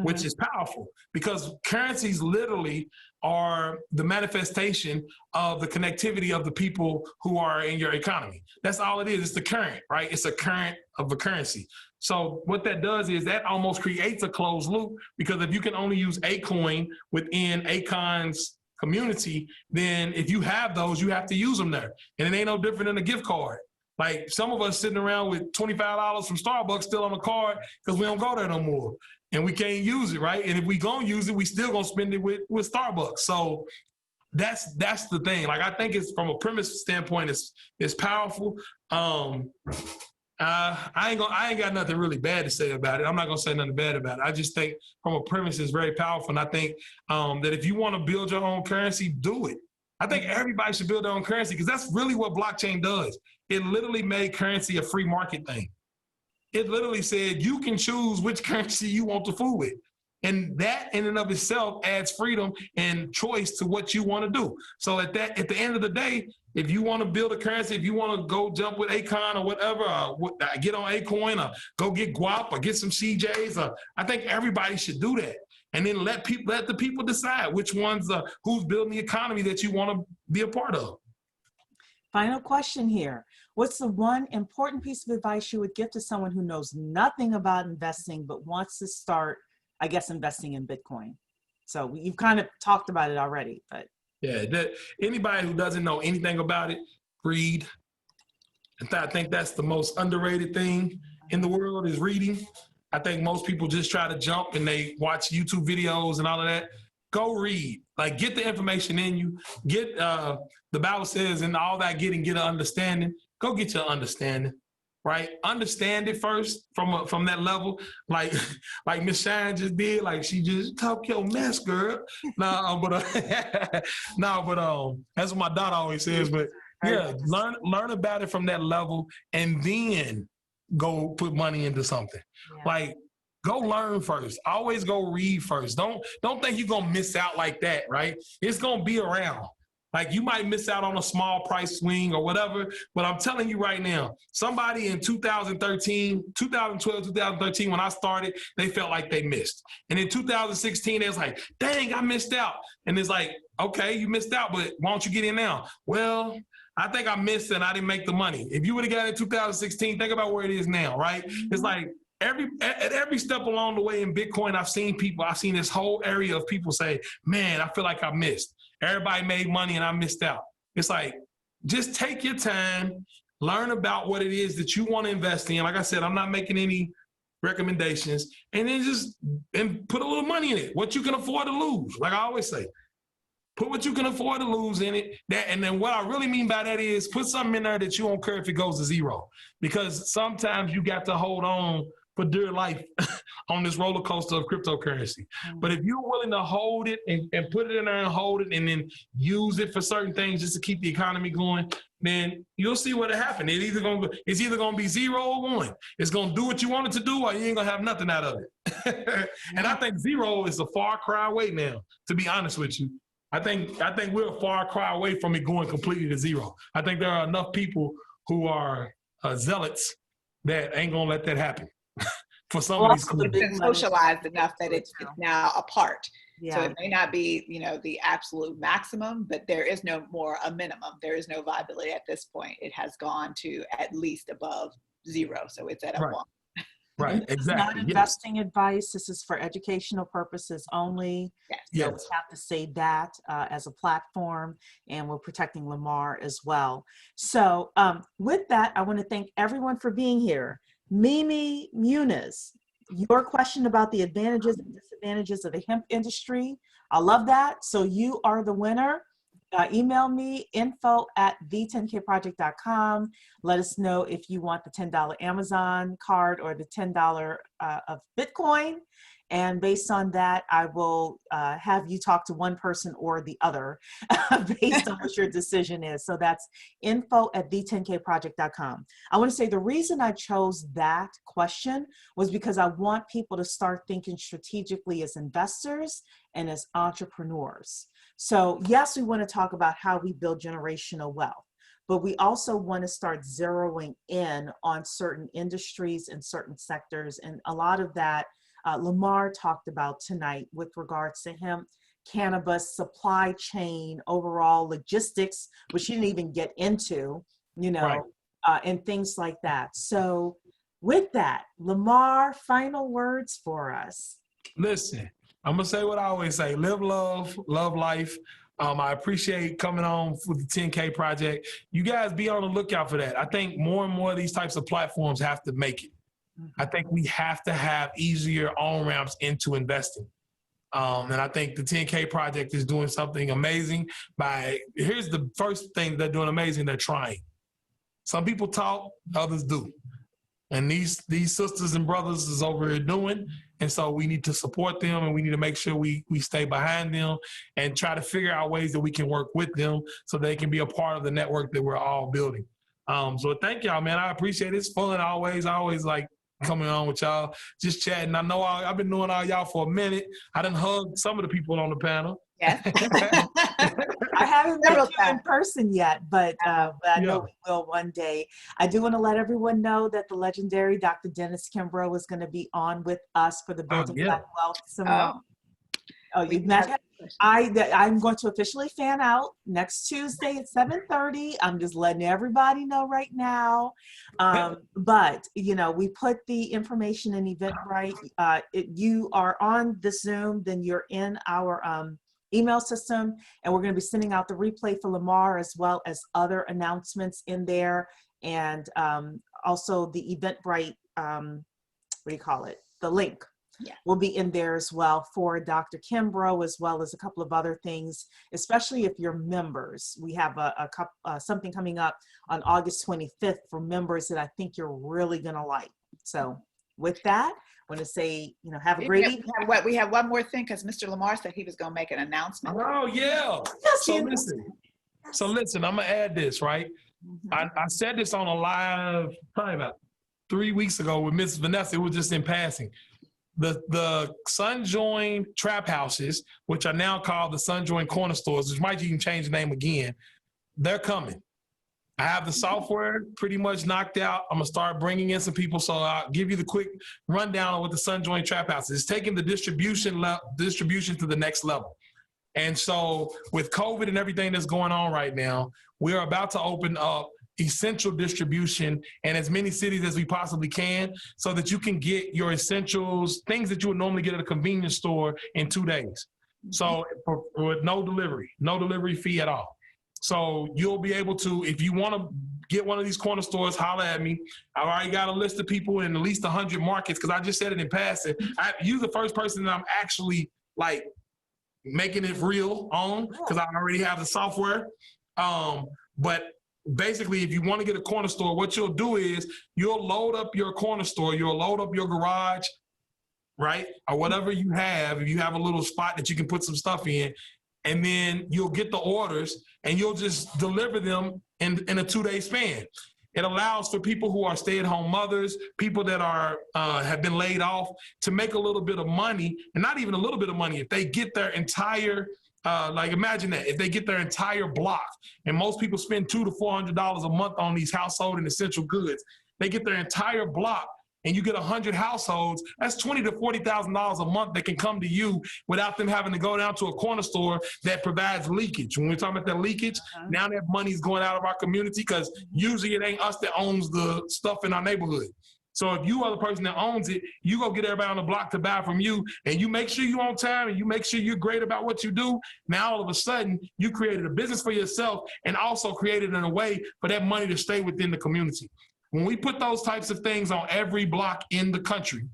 which is powerful because currencies literally are the manifestation of the connectivity of the people who are in your economy. That's all it is. It's the current, right? It's a current of a currency. So what that does is that almost creates a closed loop, because if you can only use a coin within Akon's community, then if you have those, you have to use them there. And it ain't no different than a gift card. Like some of us sitting around with $25 from Starbucks still on the card because we don't go there no more. And we can't use it, right? And if we gonna use it, we still gonna spend it with Starbucks. So that's the thing. Like I think it's from a premise standpoint, it's powerful. I ain't got nothing really bad to say about it. I'm not gonna say nothing bad about it. I just think from a premise it's very powerful. And I think that if you want to build your own currency, do it. I think everybody should build their own currency because that's really what blockchain does. It literally made currency a free market thing. It literally said you can choose which currency you want to fool with. And that in and of itself adds freedom and choice to what you want to do. So at the end of the day, if you want to build a currency, if you want to go jump with Acon or whatever, get on Acoin or go get Guap or get some CJs, I think everybody should do that. And then let the people decide which ones, who's building the economy that you want to be a part of. Final question here. What's the one important piece of advice you would give to someone who knows nothing about investing but wants to start, I guess, investing in Bitcoin? So you've kind of talked about it already, but. Yeah, anybody who doesn't know anything about it, read. I think that's the most underrated thing in the world is reading. I think most people just try to jump and they watch YouTube videos and all of that. Go read. Like, get the information in you. Get, the Bible says, and all that get an understanding. Go get your understanding, right? Understand it first from that level. Like Miss Shine just did. Like, she just talk your mess, girl. But that's what my daughter always says. But yeah, learn about it from that level and then go put money into something. Yeah. Like, go learn first. Always go read first. Don't think you're going to miss out like that, right? It's going to be around. Like, you might miss out on a small price swing or whatever, but I'm telling you right now, somebody in 2012, 2013, when I started, they felt like they missed. And in 2016, they was like, dang, I missed out. And it's like, okay, you missed out, but why don't you get in now? Well, I think I missed and I didn't make the money. If you would have got it in 2016, think about where it is now, right? Mm-hmm. It's like, at every step along the way in Bitcoin, I've seen this whole area of people say, man, I feel like I missed. Everybody made money and I missed out. It's like, just take your time, learn about what it is that you want to invest in. Like I said, I'm not making any recommendations, and then put a little money in it, what you can afford to lose. Like I always say, put what you can afford to lose in it. And then what I really mean by that is put something in there that you don't care if it goes to zero, because sometimes you got to hold on for dear life on this roller coaster of cryptocurrency. But if you're willing to hold it and put it in there and hold it and then use it for certain things just to keep the economy going, then you'll see what'll happen. It's either gonna be 0 or 1. It's gonna do what you want it to do, or you ain't gonna have nothing out of it. And I think 0 is a far cry away now, to be honest with you. I think we're a far cry away from it going completely to 0. I think there are enough people who are zealots that ain't gonna let that happen. For some of these it's been socialized enough that it's now a part. Yeah. So it may not be, the absolute maximum, but there is no more a minimum. There is no viability at this point. It has gone to at least above 0. So it's at a 1. Right, exactly. This is not investing advice. This is for educational purposes only. Yes. So we have to say that as a platform, and we're protecting Lamar as well. So with that, I want to thank everyone for being here. Mimi Muniz, your question about the advantages and disadvantages of the hemp industry. I love that. So you are the winner. Email me info@the10kproject.com. Let us know if you want the $10 Amazon card or the $10 of Bitcoin. And based on that, I will have you talk to one person or the other based on what your decision is. So that's info@the10kproject.com. I want to say the reason I chose that question was because I want people to start thinking strategically as investors and as entrepreneurs. So yes, we want to talk about how we build generational wealth, but we also want to start zeroing in on certain industries and certain sectors. And a lot of that Lamar talked about tonight with regards to hemp, cannabis, supply chain, overall logistics, which he didn't even get into, right. And things like that. So with that, Lamar, final words for us. Listen, I'm going to say what I always say, live love life. I appreciate coming on for the 10K project. You guys be on the lookout for that. I think more and more of these types of platforms have to make it. I think we have to have easier on-ramps into investing. And I think the 10K project is doing something amazing here's the first thing they're doing amazing, they're trying. Some people talk, others do. And these sisters and brothers is over here doing, and so we need to support them, and we need to make sure we stay behind them and try to figure out ways that we can work with them so they can be a part of the network that we're all building. So thank y'all, man. I appreciate it. It's fun always. I always like coming on with y'all, just chatting. I know I've been knowing all y'all for a minute. I done hugged some of the people on the panel. Yes. I haven't met you in person yet, but I know we will one day. I do want to let everyone know that the legendary Dr. Dennis Kimbrough is going to be on with us for the Building Black Wealth Seminar. You've met him? I'm going to officially fan out next Tuesday at 7:30. I'm just letting everybody know right now. But, we put the information in Eventbrite. You are on the Zoom, then you're in our email system, and we're going to be sending out the replay for Lamar as well as other announcements in there, and also the Eventbrite, the link will be in there as well for Dr. Kimbrough, as well as a couple of other things, especially if you're members. We have something coming up on August 25th for members that I think you're really going to like. So with that, I want to say, have a great evening. We have one more thing, because Mr. Lamar said he was going to make an announcement. Oh, yeah. So listen, I'm going to add this, right? I said this on a live probably about 3 weeks ago with Miss Vanessa. It was just in passing. The Sunjoined trap houses, which are now called the Sunjoined corner stores, which might even change the name again, they're coming. I have the software pretty much knocked out. I'm going to start bringing in some people. So I'll give you the quick rundown of what the Sunjoined trap house is. It's taking the distribution to the next level. And so with COVID and everything that's going on right now, we're about to open up essential distribution in as many cities as we possibly can, so that you can get your essentials, things that you would normally get at a convenience store, in 2 days. So with no delivery fee at all. So you'll be able to, if you want to get one of these corner stores, holler at me. I've already got a list of people in at least 100 markets, because I just said it in passing. You're the first person that I'm actually like making it real on, because I already have the software. But basically, if you want to get a corner store, what you'll do is you'll load up your corner store, you'll load up your garage, right? Or whatever you have. If you have a little spot that you can put some stuff in, and then you'll get the orders and you'll just deliver them in a 2-day span. It allows for people who are stay-at-home mothers, people that are have been laid off, to make a little bit of money, and not even a little bit of money. If they get their entire imagine that if they get their entire block, and most people spend $200 to $400 a month on these household and essential goods, they get their entire block, and you get 100 households, that's $20,000 to $40,000 a month that can come to you without them having to go down to a corner store that provides leakage. When we're talking about that leakage, now that money's going out of our community, because usually it ain't us that owns the stuff in our neighborhood. So if you are the person that owns it, you go get everybody on the block to buy from you, and you make sure you're on time, and you make sure you're great about what you do. Now, all of a sudden, you created a business for yourself, and also created in a way for that money to stay within the community. When we put those types of things on every block in the country,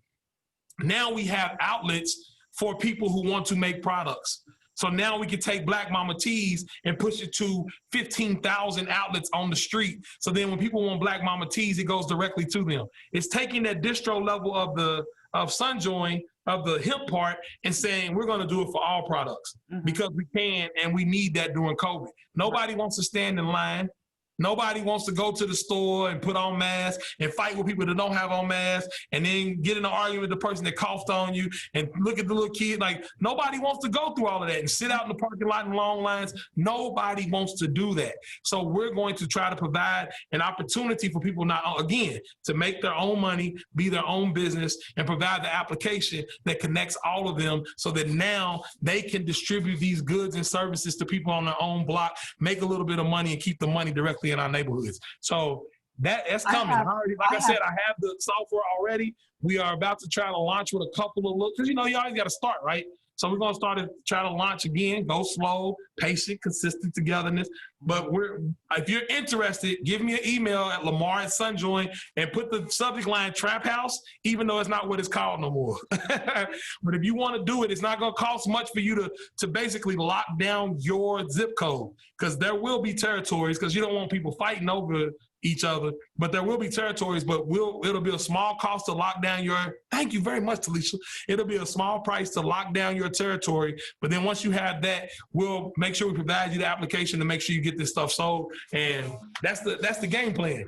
now we have outlets for people who want to make products. So now we can take Black Mama Teas and push it to 15,000 outlets on the street. So then when people want Black Mama Teas, it goes directly to them. It's taking that distro level of Sunjoined, of the hemp part, and saying we're going to do it for all products because we can, and we need that during COVID. Nobody wants to stand in line. Nobody wants to go to the store and put on masks and fight with people that don't have on masks, and then get in an argument with the person that coughed on you and look at the little kid. Like, nobody wants to go through all of that and sit out in the parking lot in long lines. Nobody wants to do that. So we're going to try to provide an opportunity for people now, again, to make their own money, be their own business, and provide the application that connects all of them, so that now they can distribute these goods and services to people on their own block, make a little bit of money, and keep the money directly in our neighborhoods. So that's coming. I said, I have the software already. We are about to try to launch with a couple of because you always got to start, right? So we're gonna try to launch again, go slow, patient, consistent togetherness. But if you're interested, give me an email at Lamar@Sunjoined and put the subject line Trap House, even though it's not what it's called no more. But if you want to do it, it's not gonna cost much for you to basically lock down your zip code, because there will be territories, because you don't want people fighting over each other, but there will be territories, but it'll be a small cost to lock down thank you very much, Talisha. It'll be a small price to lock down your territory, but then once you have that, we'll make sure we provide you the application to make sure you get this stuff sold, and that's the game plan.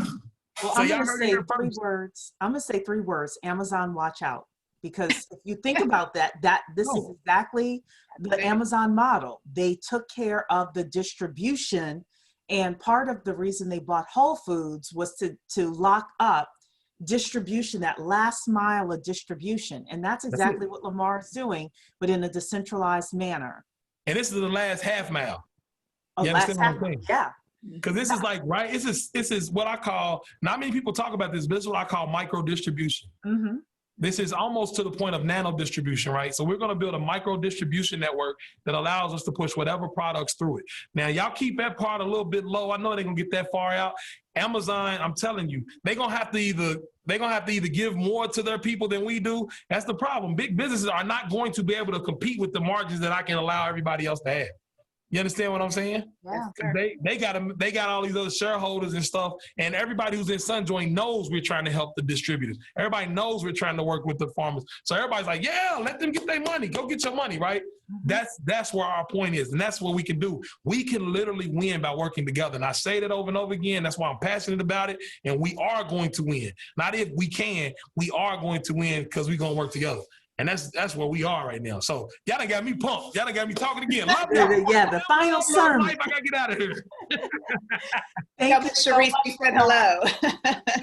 Well, So I'm gonna say 3 words. I'm gonna say 3 words, Amazon watch out. Because if you think about this is exactly the Amazon model. They took care of the distribution, and part of the reason they bought Whole Foods was to lock up distribution, that last mile of distribution. And that's exactly what Lamar is doing, but in a decentralized manner. And this is the last half mile. Oh, You understand what I'm saying? Yeah. Because this is like, right, this is what I call, not many people talk about this, but this is what I call micro distribution. Mm-hmm. This is almost to the point of nano distribution, right? So we're going to build a micro distribution network that allows us to push whatever products through it. Now, y'all keep that part a little bit low. I know they're going to get that far out. Amazon, I'm telling you, they're going to have to either give more to their people than we do. That's the problem. Big businesses are not going to be able to compete with the margins that I can allow everybody else to have. You understand what I'm saying? Yeah. They got all these other shareholders and stuff, and everybody who's in Sunjoined knows we're trying to help the distributors. Everybody knows we're trying to work with the farmers. So everybody's like, yeah, let them get their money. Go get your money, right? Mm-hmm. That's where our point is, and that's what we can do. We can literally win by working together. And I say that over and over again. That's why I'm passionate about it, and we are going to win. Not if we can, we are going to win because we're going to work together. And that's where we are right now. So y'all done got me pumped. Y'all done got me talking again. Love y'all. Yeah, the final sermon. I gotta get out of here. Thank you, Sharice. You said hello.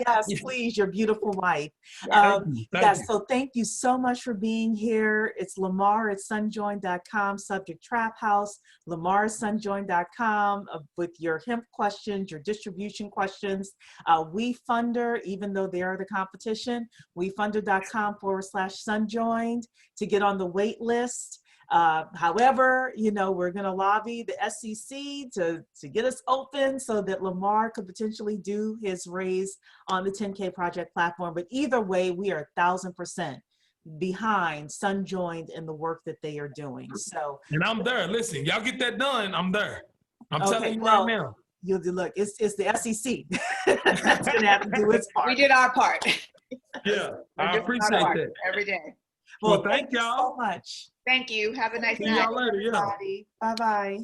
Yes, please, your beautiful wife. So thank you so much for being here. It's Lamar@Sunjoined.com, subject Trap House, Lamar@Sunjoined.com with your hemp questions, your distribution questions. WeFunder, even though they are the competition, WeFunder.com/Sunjoined to get on the wait list. However, we're going to lobby the SEC to get us open so that Lamar could potentially do his raise on the 10K Project platform. But either way, we are 1,000% behind Sunjoined and the work that they are doing. So, and I'm there. Listen, y'all get that done. I'm there. I'm telling you right now. Look, it's the SEC that's going to have to do its part. We did our part. Yeah, I appreciate that every day. Well, thank y'all so much. Thank you. Have a nice See night. y'all later. Yeah. Bye-bye.